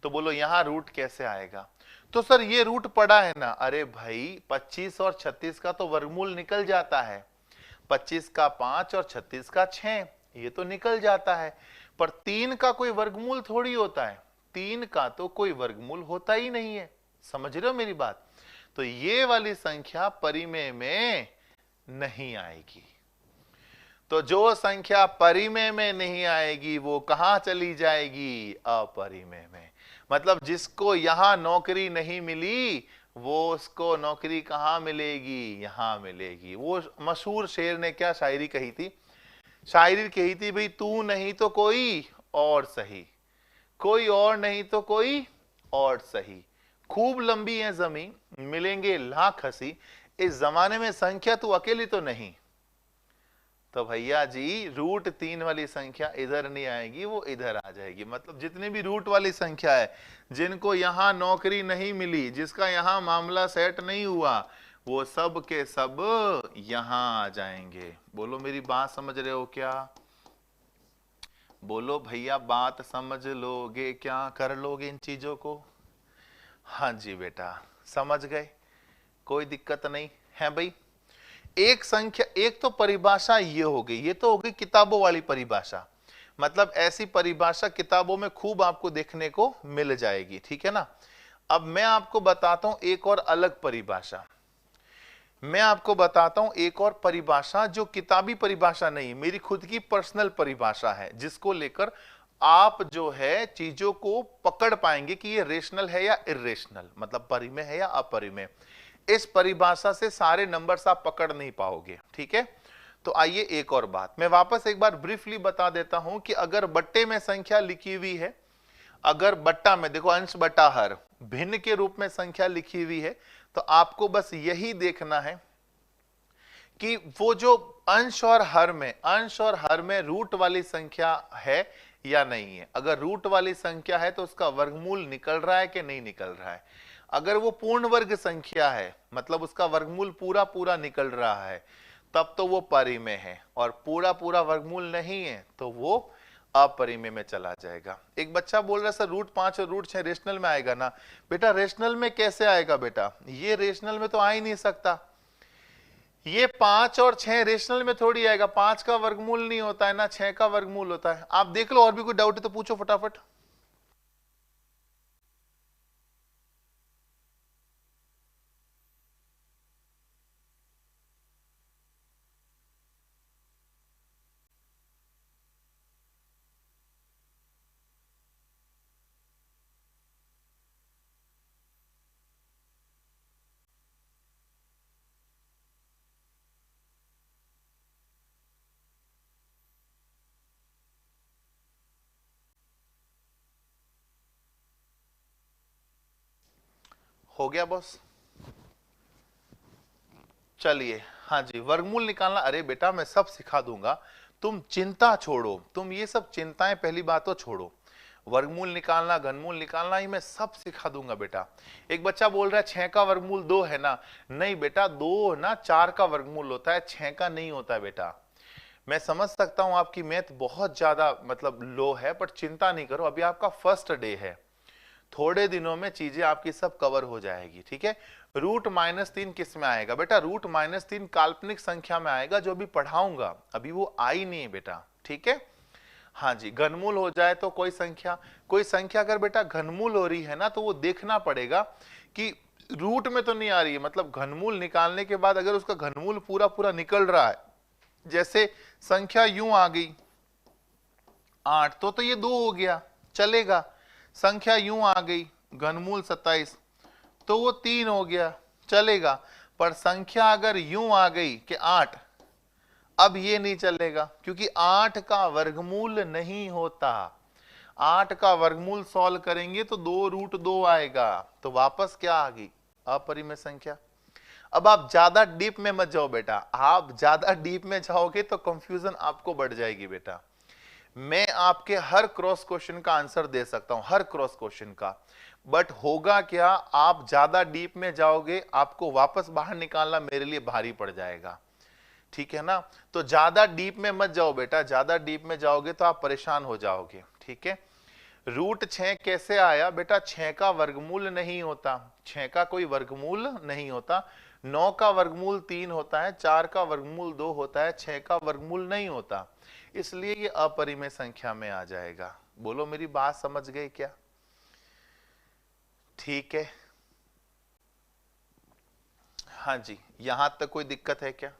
तो बोलो यहां रूट कैसे आएगा। तो सर ये रूट पड़ा है ना, अरे भाई 25 और 36 का तो वर्गमूल निकल जाता है, 25 का 5 और 36 का 6, ये तो निकल जाता है, पर 3 का कोई वर्गमूल थोड़ी होता है, 3 का तो कोई वर्गमूल होता ही नहीं है, समझ रहे हो मेरी बात। तो ये वाली संख्या परिमेय में नहीं आएगी। तो जो संख्या परिमेय में नहीं आएगी वो कहां चली जाएगी, अपरिमेय में। मतलब जिसको यहां नौकरी नहीं मिली वो उसको नौकरी कहां मिलेगी, यहां मिलेगी। वो मशहूर शेर ने क्या शायरी कही थी, शायरी कही थी भाई, तू नहीं तो कोई और सही, कोई और नहीं तो कोई और सही, खूब लंबी है जमीन मिलेंगे लाख हंसी, इस जमाने में संख्या तू अकेली तो नहीं। तो भैया जी √3 वाली संख्या इधर नहीं आएगी, वो इधर आ जाएगी। मतलब जितनी भी रूट वाली संख्या है, जिनको यहां नौकरी नहीं मिली, जिसका यहां मामला सेट नहीं हुआ, वो सब के सब यहां आ जाएंगे। बोलो मेरी बात समझ रहे हो क्या, बोलो भैया बात समझ लोगे क्या, कर लोगे इन चीजों को। हाँ जी बेटा समझ गए, कोई दिक्कत नहीं है भाई। एक संख्या, एक तो परिभाषा ये हो गई, ये तो हो गई किताबों वाली परिभाषा, मतलब ऐसी परिभाषा किताबों में खूब आपको देखने को मिल जाएगी, ठीक है ना। अब मैं आपको बताता हूं एक और अलग परिभाषा, मैं आपको बताता हूं एक और परिभाषा जो किताबी परिभाषा नहीं, मेरी खुद की पर्सनल परिभाषा है, जिसको लेकर आप जो है चीजों को पकड़ पाएंगे कि ये रेशनल है या इरेशनल, मतलब परिमेय है या अपरिमेय। इस परिभाषा से सारे नंबर्स आप पकड़ नहीं पाओगे, ठीक है। तो आइए एक और बात मैं वापस एक बार ब्रीफली बता देता हूं कि अगर बट्टे में संख्या लिखी हुई है, अगर बट्टा में देखो अंश बटा हर भिन्न के रूप में संख्या लिखी हुई है, तो आपको बस यही देखना है कि वो जो अंश और हर में रूट वाली संख्या है या नहीं है। अगर रूट वाली संख्या है तो उसका वर्गमूल निकल रहा है कि नहीं निकल रहा है। अगर वो पूर्ण वर्ग संख्या है, मतलब उसका वर्गमूल पूरा पूरा निकल रहा है, तब तो वो परिमेय है, और पूरा पूरा वर्गमूल नहीं है तो वो अपरिमेय में चला जाएगा। एक बच्चा बोल रहा है सर √5 और √6 रेशनल में आएगा ना, बेटा रेशनल में कैसे आएगा बेटा, ये रेशनल में तो आ ही नहीं सकता। ये 5 और 6 रेशनल में थोड़ी आएगा, 5 का वर्गमूल नहीं होता है ना 6 का वर्गमूल होता है। आप देख लो, और भी कोई डाउट है तो पूछो फटाफट। हो गया बॉस? चलिए, हाँ जी, वर्गमूल निकालना, अरे बेटा मैं सब सिखा दूंगा, तुम चिंता छोड़ो, तुम ये सब चिंताएं पहली बात तो छोड़ो। वर्गमूल निकालना, घनमूल निकालना ही मैं सब सिखा दूंगा बेटा। एक बच्चा बोल रहा है 6 का वर्गमूल 2 है ना, नहीं बेटा 2 ना 4 का वर्गमूल होता है, 6 का नहीं होता है बेटा। मैं समझ सकता हूं आपकी मैथ बहुत ज्यादा मतलब लो है, पर चिंता नहीं करो, अभी आपका फर्स्ट डे है, थोड़े दिनों में चीजें आपकी सब कवर हो जाएगी, ठीक है। √-3 किस में आएगा बेटा? √-3 काल्पनिक संख्या में आएगा, जो अभी पढ़ाऊंगा, अभी वो आई नहीं है बेटा, ठीक है। हाँ जी, घनमूल हो जाए तो कोई संख्या अगर बेटा घनमूल हो रही है ना, तो वो देखना पड़ेगा कि रूट में तो नहीं आ रही है, मतलब घनमूल निकालने के बाद अगर उसका घनमूल पूरा पूरा निकल रहा है, जैसे संख्या यूं आ गई 8, तो ये 2 हो गया, चलेगा। संख्या यूं आ गई घनमूल 27, तो वो 3 हो गया, चलेगा। पर संख्या अगर यूं आ गई कि 8, अब ये नहीं चलेगा, क्योंकि 8 का वर्गमूल नहीं होता। 8 का वर्गमूल सॉल्व करेंगे तो 2√2 आएगा, तो वापस क्या आ गई? अपरिमेय संख्या। अब आप ज्यादा डीप में मत जाओ बेटा, आप ज्यादा डीप में जाओगे तो कंफ्यूजन आपको बढ़ जाएगी बेटा। मैं आपके हर क्रॉस क्वेश्चन का आंसर दे सकता हूं, हर क्रॉस क्वेश्चन का, बट होगा क्या, आप ज्यादा डीप में जाओगे, आपको वापस बाहर निकालना मेरे लिए भारी पड़ जाएगा, ठीक है ना। तो ज्यादा डीप में मत जाओ बेटा, ज्यादा डीप में जाओगे तो आप परेशान हो जाओगे, ठीक है। √6 कैसे आया बेटा? 6 का वर्गमूल नहीं होता, 6 का कोई वर्गमूल नहीं होता। 9 का वर्गमूल 3 होता है, 4 का वर्गमूल 2 होता है, 6 का वर्गमूल नहीं होता, इसलिए ये अपरिमेय संख्या में आ जाएगा। बोलो मेरी बात समझ गए क्या? ठीक है, हाँ जी, यहां तक कोई दिक्कत है क्या?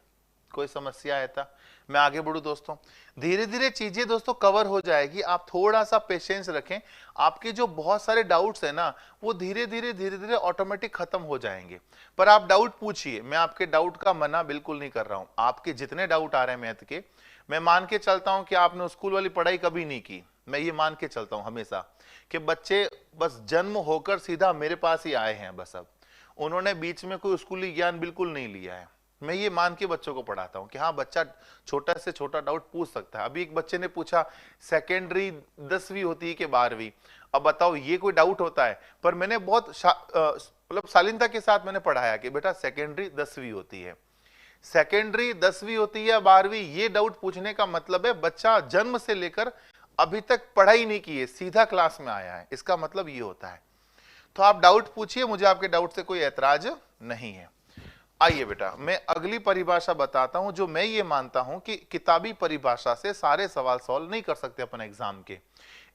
कोई समस्या है? था मैं आगे बढ़ू दोस्तों, धीरे धीरे चीजें दोस्तों कवर हो जाएगी, आप थोड़ा सा पेशेंस रखें। आपके जो बहुत सारे डाउट्स है ना, वो धीरे धीरे ऑटोमेटिक खत्म हो जाएंगे। पर आप डाउट पूछिए, मैं आपके डाउट का मना बिल्कुल नहीं कर रहा हूं। आपके जितने डाउट आ रहे हैं मैथ के, मैं मान के चलता हूं कि आपने स्कूल वाली पढ़ाई कभी नहीं की, मैं ये मान के चलता हूं हमेशा कि बच्चे बस जन्म होकर सीधा मेरे पास ही आए हैं, बस अब उन्होंने बीच में कोई स्कूली ज्ञान बिल्कुल नहीं लिया है। मैं ये मान के बच्चों को पढ़ाता हूँ कि हाँ बच्चा छोटा से छोटा डाउट पूछ सकता है। अभी एक बच्चे ने पूछा सेकेंडरी 10वीं होती है कि 12वीं, अब बताओ ये कोई डाउट होता है? पर मैंने बहुत मतलब शालीनता के साथ मैंने पढ़ाया कि बेटा सेकेंडरी 10वीं होती है, सेकेंडरी 10वीं होती है या 12वीं, ये डाउट पूछने का मतलब है बच्चा जन्म से लेकर अभी तक पढ़ाई नहीं की है, सीधा क्लास में आया है, इसका मतलब ये होता है। तो आप डाउट पूछिए, मुझे आपके डाउट से कोई ऐतराज नहीं है। आइए बेटा, मैं अगली परिभाषा बताता हूं, जो मैं ये मानता हूं कि किताबी परिभाषा से सारे सवाल सॉल्व नहीं कर सकते अपन एग्जाम के।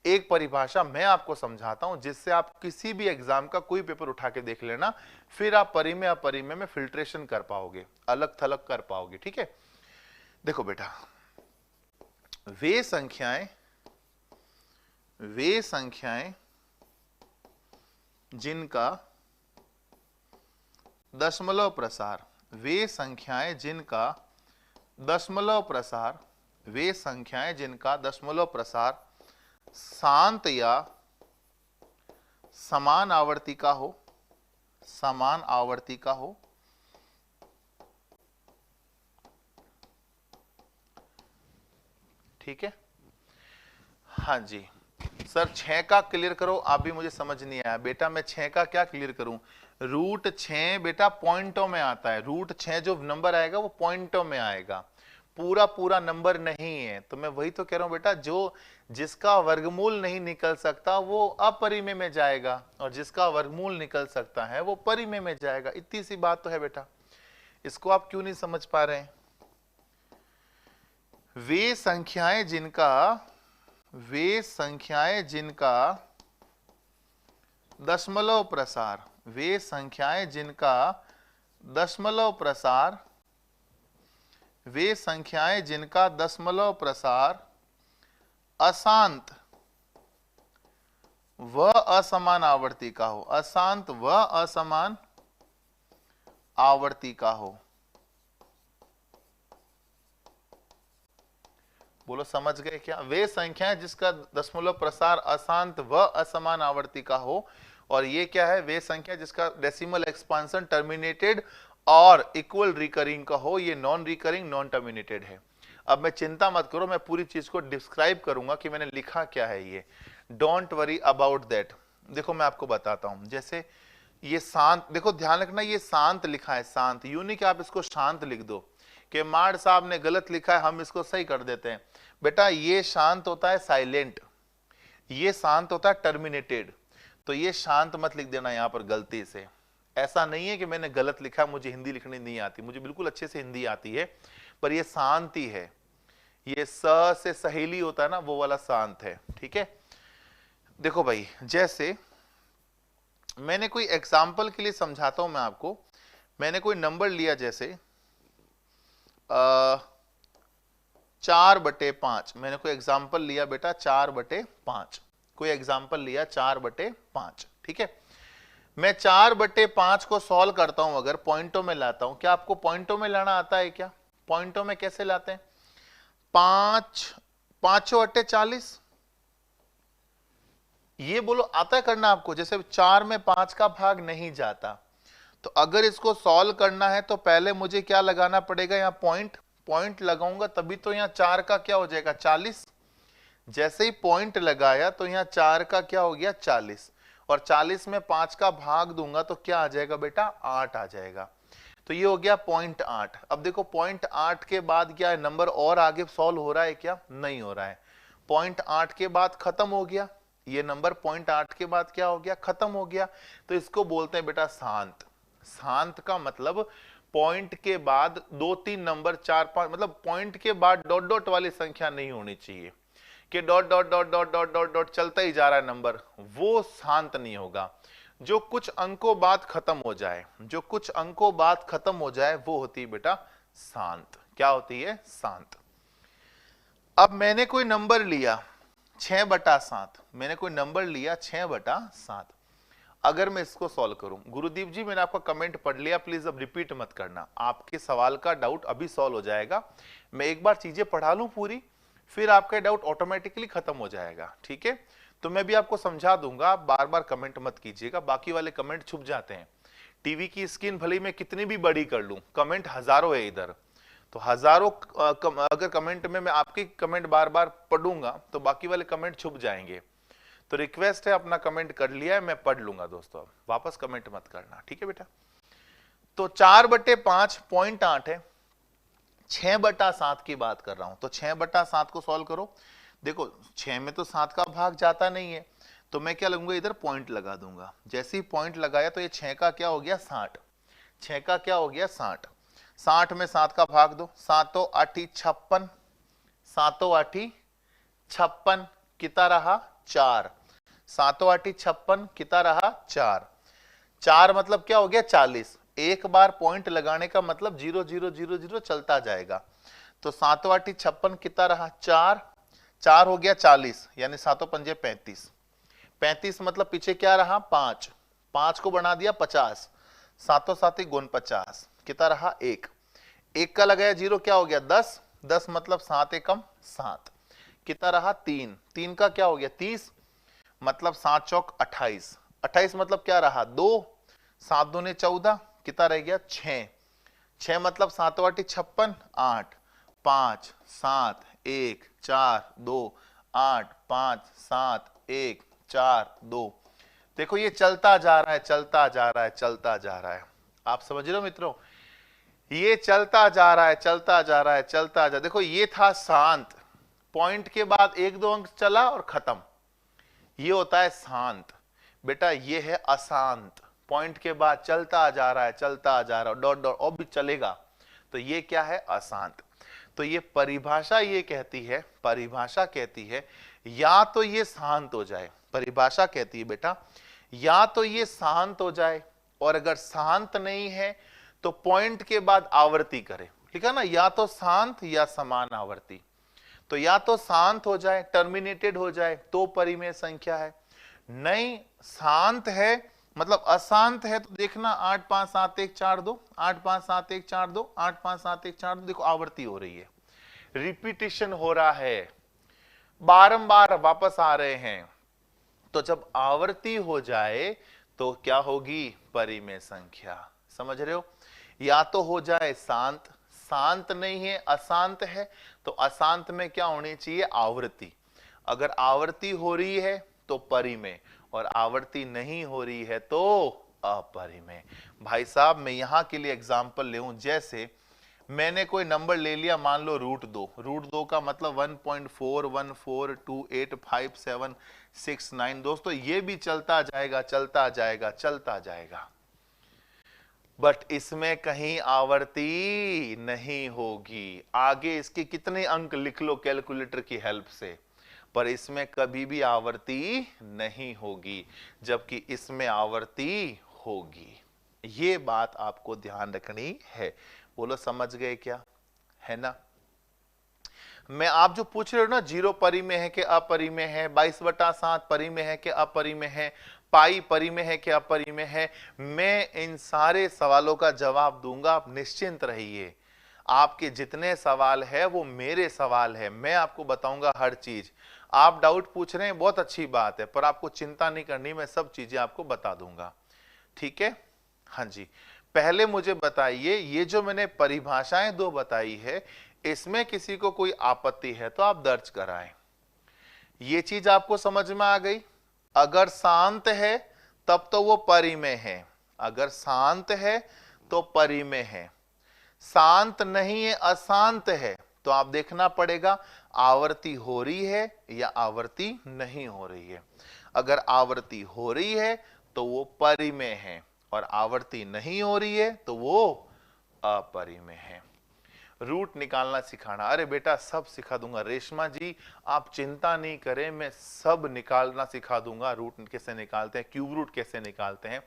एक परिभाषा मैं आपको समझाता हूं, जिससे आप किसी भी एग्जाम का कोई पेपर उठा के देख लेना, फिर आप परिमेय अपरिमेय में फिल्ट्रेशन कर पाओगे, अलग थलग कर पाओगे, ठीक है। देखो बेटा, वे संख्याएं जिनका दशमलव प्रसार, वे संख्याएं जिनका दशमलव प्रसार शांत या समान आवर्ती का हो, ठीक है। हाँ जी सर, 6 का क्लियर करो, आप भी, मुझे समझ नहीं आया बेटा, मैं 6 का क्या क्लियर करूं? √6 बेटा पॉइंटों में आता है, √6 जो नंबर आएगा वो पॉइंटों में आएगा, पूरा नंबर नहीं है। तो मैं वही तो कह रहा हूं बेटा, जो जिसका वर्गमूल नहीं निकल सकता वो अपरिमेय में जाएगा, और जिसका वर्गमूल निकल सकता है वो परिमेय में जाएगा, इतनी सी बात तो है बेटा, इसको आप क्यों नहीं समझ पा रहे हैं? वे संख्याएं जिनका दशमलव प्रसार, वे संख्याएं जिनका दशमलव प्रसार, वे संख्याएं जिनका दशमलव प्रसार अशांत व असमान आवर्ती का हो, अशांत व असमान आवर्ती का हो। बोलो समझ गए क्या? वे संख्याएं जिसका दशमलव प्रसार अशांत व असमान आवर्ती का हो, और ये क्या है? वे संख्या जिसका डेसिमल एक्सपांशन टर्मिनेटेड और इक्वल रिकरिंग का हो। ये नॉन रिकरिंग नॉन टर्मिनेटेड है। अब मैं चिंता मत करो, मैं पूरी चीज को डिस्क्राइब करूंगा कि मैंने लिखा क्या है। ये डोंट वरी अबाउट दैट। देखो मैं आपको बताता हूं, जैसे ये शांत, देखो ध्यान रखना ये शांत लिखा है, शांत, यूं नहीं कि आप इसको शांत लिख दो कि माड़ साहब ने गलत लिखा है हम इसको सही कर देते हैं। बेटा ये शांत होता है साइलेंट, ये शांत होता है टर्मिनेटेड। तो ये शांत मत लिख देना यहां पर गलती से। ऐसा नहीं है कि मैंने गलत लिखा, मुझे हिंदी लिखनी नहीं आती, मुझे बिल्कुल अच्छे से हिंदी आती है, पर ये शांति है। ये स से सहेली होता है ना, वो वाला शांत है। ठीक है, देखो भाई, जैसे मैंने कोई एग्जाम्पल के लिए समझाता हूं मैं आपको। मैंने कोई नंबर लिया, जैसे 4/5। मैंने कोई एग्जाम्पल लिया बेटा 4/5, कोई एग्जाम्पल लिया 4/5। ठीक है, मैं 4/5 को सॉल्व करता हूं, अगर पॉइंटों में लाता हूं। क्या आपको पॉइंटों में लाना आता है क्या? पॉइंटों में कैसे लाते हैं? 5×5=40। ये बोलो आता है करना आपको? जैसे 4 में 5 का भाग नहीं जाता, तो अगर इसको सॉल्व करना है तो पहले मुझे क्या लगाना पड़ेगा? यहाँ पॉइंट लगाऊंगा तभी तो यहाँ 4 का क्या हो जाएगा? 40। जैसे ही पॉइंट लगाया तो यहाँ 4 का क्या हो गया? 40। और 40 में 5 का भाग दूंगा तो क्या आ जाएगा बेटा? 8 आ जाएगा। तो ये हो गया 0.8। अब देखो 0.8 के बाद क्या है? नंबर और आगे सॉल्व हो रहा है क्या? नहीं हो रहा है। 0.8 के बाद खत्म हो गया ये नंबर। 0.8 के बाद क्या हो गया? खत्म हो गया। तो इसको बोलते हैं बेटा शांत। शांत का मतलब पॉइंट के बाद 2-3 नंबर, 4-5, मतलब पॉइंट के बाद डॉट डॉट वाली संख्या नहीं होनी चाहिए कि dot dot dot dot dot dot dot चलता ही जा रहा है नंबर, वो शांत नहीं होगा। जो कुछ अंकों बाद खत्म हो जाए, जो कुछ अंकों बाद खत्म हो जाए, वो होती है बेटा शांत। क्या होती है? शांत। अब मैंने कोई नंबर लिया 6/7, मैंने कोई नंबर लिया 6/7। अगर मैं इसको सॉल्व करूं, गुरुदीप जी मैंने आपका कमेंट पढ़ लिया, प्लीज अब रिपीट मत करना, आपके सवाल का डाउट अभी सॉल्व हो जाएगा। मैं एक बार चीजें पढ़ा लूं पूरी, फिर आपका डाउट ऑटोमेटिकली खत्म हो जाएगा। ठीक है, तो मैं भी आपको समझा दूंगा, आप बार बार कमेंट मत कीजिएगा, बाकी वाले कमेंट छुप जाते हैं। टीवी की स्क्रीन भले मैं कितनी भी बड़ी कर लूं, कमेंट हजारों है इधर, तो हजारों अगर कमेंट में मैं आपकी कमेंट बार बार पढ़ूंगा तो बाकी वाले कमेंट छुप जाएंगे। तो रिक्वेस्ट है, अपना कमेंट कर लिया है, मैं पढ़ लूंगा दोस्तों, अब वापस कमेंट मत करना। ठीक है बेटा, तो 4/5 0.8 है। 6/7 की बात कर रहा हूं, तो 6/7 को सॉल्व करो। देखो 6 में तो 7 का भाग जाता नहीं है, तो मैं क्या लगूंगा? इधर पॉइंट लगा दूंगा। जैसे ही पॉइंट लगाया तो ये 6 का क्या हो गया? 60। 6 का क्या हो गया? 60। 60 में 7 का भाग दो, 7 8 56, 7 8 56, कितना रहा? 4। 7 8 56, कितना रहा? 4। 4 मतलब क्या हो गया? 40। एक बार पॉइंट लगाने का मतलब 0 0 0 0 चलता जाएगा। तो 7 8 56, कितना रहा? 4। 4 हो गया 40, यानी 7 5 35। 35 मतलब पीछे क्या रहा? 5। 5 को बना दिया 50। 7 7 49, कितना रहा? 1। 1 का लगाया 0, क्या हो गया? 10। 10 मतलब 7 एकम 7, कितना रहा? 3। 3 का क्या हो गया? 30, मतलब 7 चौक 28। 28 मतलब क्या रहा? 2। 7 दूने 14, कितना रह गया? 6। 6 मतलब 7 8 56, 8, 5 7 1 4 2 8 5 7 1 4 2। देखो ये चलता जा रहा है, चलता जा रहा है, चलता जा रहा है। आप समझ रहे हो मित्रों? ये चलता जा रहा है, चलता जा रहा है, चलता जा। देखो ये था शांत, पॉइंट के बाद 1-2 अंक चला और खत्म, ये होता है शांत। बेटा ये है अशांत, पॉइंट के बाद चलता जा रहा है, चलता जा रहा है, डॉट डॉट और भी चलेगा, तो ये क्या है? अशांत। तो ये परिभाषा ये कहती है, परिभाषा कहती है या तो ये शांत हो जाए, परिभाषा कहती है बेटा या तो ये शांत हो जाए, और अगर शांत नहीं है तो पॉइंट के बाद आवर्ती करे, लिखा ना, या तो शांत या समान आवर्ती। तो या तो शांत हो जाए, टर्मिनेटेड हो जाए तो परिमेय संख्या है, नहीं शांत है मतलब अशांत है तो देखना 8 5 7 1 4 2, 8 5 7 1 4 2, 8 5 7 1 4 2, देखो आवर्ती हो रही है, रिपीटिशन हो रहा है, बारंबार वापस आ रहे हैं। तो जब आवर्ती हो जाए तो क्या होगी? परिमेय संख्या। समझ रहे हो? या तो हो जाए शांत, शांत नहीं है अशांत है, तो अशांत में क्या होनी चाहिए? आवृत्ति। अगर आवृत्ति हो रही है तो परिमेय, और आवृत्ति नहीं हो रही है तो अपरिमेय। भाई साहब मैं यहां के लिए एग्जांपल लेऊं, जैसे मैंने कोई नंबर ले लिया, मान लो √2, √2 का मतलब 1.4142856769। दोस्तों ये भी चलता जाएगा, चलता जाएगा, चलता जाएगा, बट इसमें कहीं आवर्ती नहीं होगी। आगे इसके कितने अंक लिख लो कैलकुलेटर की हेल्प से, पर इसमें कभी भी आवर्ती नहीं होगी, जबकि इसमें आवर्ती होगी। ये बात आपको ध्यान रखनी है। बोलो समझ गए क्या? है ना? मैं आप जो पूछ रहे हो ना, 0 परिमेय है कि अपरिमेय है, 22/7 परिमेय है कि अपरिमेय है, पाई परिमेय है कि अपरिमेय है, मैं इन सारे सवालों का जवाब दूंगा, आप निश्चिंत रहिए। आपके जितने सवाल है वो मेरे सवाल है, मैं आपको बताऊंगा हर चीज। आप डाउट पूछ रहे हैं, बहुत अच्छी बात है, पर आपको चिंता नहीं करनी, मैं सब चीजें आपको बता दूंगा। ठीक है? हाँ जी। पहले मुझे बताइए, ये जो मैंने परिभाषाएं 2 बताई है, इसमें किसी को कोई आपत्ति है तो आप दर्ज कराएं। ये चीज आपको समझ में आ गई? अगर शांत है तब तो वो परिमेय है, अगर शांत है तो परिमेय है, शांत नहीं है अशांत है तो आप देखना पड़ेगा आवर्ती हो रही है या आवर्ती नहीं हो रही है। अगर आवर्ती हो रही है तो वो परिमेय है, और आवर्ती नहीं हो रही है तो वो अपरिमेय है। रूट निकालना सिखाना, अरे बेटा सब सिखा दूंगा रेशमा जी, आप चिंता नहीं करें, मैं सब निकालना सिखा दूंगा। रूट कैसे निकालते हैं, क्यूब रूट कैसे निकालते हैं,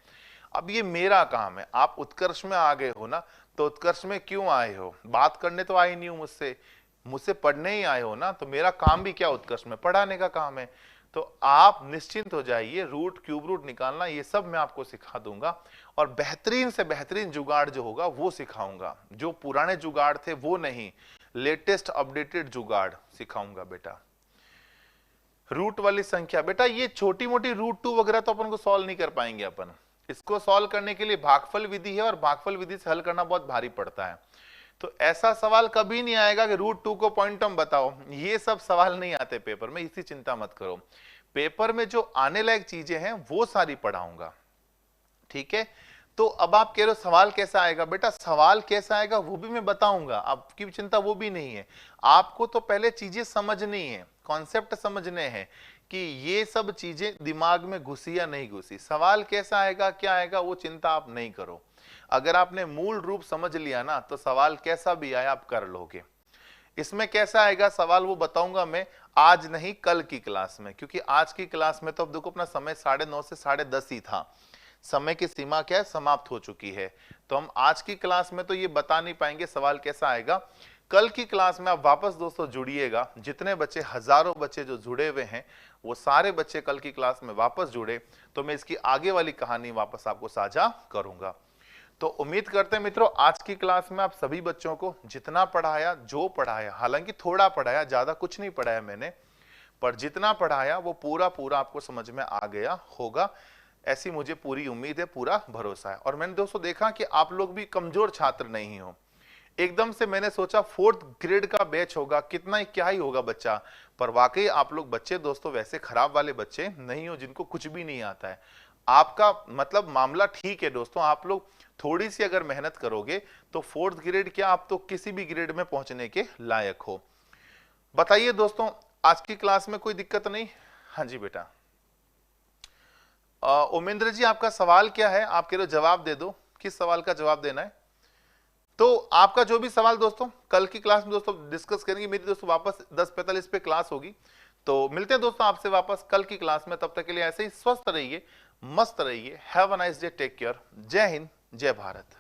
अब ये मेरा काम है। आप उत्कर्ष में आ गए हो ना, तो उत्कर्ष में क्यों आए हो? बात करने तो आए नहीं हो मुझसे, मुझसे पढ़ने ही आए हो ना, तो मेरा काम भी क्या उत्कर्ष में पढ़ाने का काम है। तो आप निश्चिंत हो जाइए, रूट क्यूब रूट निकालना ये सब मैं आपको सिखा दूंगा, और बेहतरीन से बेहतरीन जुगाड़ जो होगा वो सिखाऊंगा। जो पुराने जुगाड़ थे वो नहीं, लेटेस्ट अपडेटेड जुगाड़ सिखाऊंगा बेटा। रूट वाली संख्या बेटा, ये छोटी मोटी √2 वगैरह तो अपन को सॉल्व नहीं कर पाएंगे। अपन इसको सॉल्व करने के लिए भागफल विधि है, और भागफल विधि से हल करना बहुत भारी पड़ता है। तो ऐसा सवाल कभी नहीं आएगा कि √2 को पॉइंटम बताओ, ये सब सवाल नहीं आते पेपर में, इसी चिंता मत करो। पेपर में जो आने लायक चीजें हैं वो सारी पढ़ाऊंगा। ठीक है? तो अब आप कह रहे हो सवाल कैसा आएगा? बेटा सवाल कैसा आएगा वो भी मैं बताऊंगा, आपकी चिंता वो भी नहीं है। आपको तो पहले चीजें समझनी है, कॉन्सेप्ट समझने हैं कि ये सब चीजें दिमाग में घुसी या नहीं घुसी। सवाल कैसा आएगा क्या आएगा वो चिंता आप नहीं करो। अगर आपने मूल रूप समझ लिया ना, तो सवाल कैसा भी आया आप कर लोगे। इसमें कैसा आएगा सवाल वो बताऊंगा मैं, आज नहीं कल की क्लास में, क्योंकि आज की क्लास में तो अब देखो अपना समय 9:30 से 10:30 ही था, समय की सीमा क्या है, समाप्त हो चुकी है। तो हम आज की क्लास में तो ये बता नहीं पाएंगे सवाल कैसा आएगा। कल की क्लास में आप वापस दोस्तों जुड़िएगा, जितने बच्चे, हजारों बच्चे जो जुड़े हुए हैं वो सारे बच्चे कल की क्लास में वापस जुड़े, तो मैं इसकी आगे वाली कहानी वापस आपको साझा करूंगा। तो उम्मीद करते हैं मित्रों आज की क्लास में आप सभी बच्चों को जितना पढ़ाया, जो पढ़ाया, हालांकि थोड़ा पढ़ाया, ज्यादा कुछ नहीं पढ़ाया मैंने, पर जितना पढ़ाया वो पूरा पूरा आपको समझ में आ गया होगा, ऐसी मुझे पूरी उम्मीद है, पूरा भरोसा है। और मैंने दोस्तों देखा कि आप लोग भी कमजोर छात्र नहीं हो। एकदम से मैंने सोचा 4th ग्रेड का बैच होगा, कितना ही क्या ही होगा बच्चा, पर वाकई आप लोग बच्चे दोस्तों वैसे खराब वाले बच्चे नहीं हो जिनको कुछ भी नहीं आता है। आपका मतलब मामला ठीक है दोस्तों, आप लोग थोड़ी सी अगर मेहनत करोगे तो 4th ग्रेड क्या, आप तो किसी भी ग्रेड में पहुंचने के लायक हो। बताइए दोस्तों आज की क्लास में कोई दिक्कत नहीं? हाँ जी बेटा, उमेंद्र जी, आपका सवाल क्या है? आप कह रहे हो जवाब दे दो, किस सवाल का जवाब देना है? तो आपका जो भी सवाल दोस्तों कल की क्लास में दोस्तों डिस्कस करेंगे। मेरी दोस्तों वापस 10:45 पे क्लास होगी, तो मिलते हैं दोस्तों आपसे वापस कल की क्लास में। तब तक के लिए ऐसे ही स्वस्थ रहिए, मस्त रहिए। Have a nice day, take care. जय हिंद, जय भारत।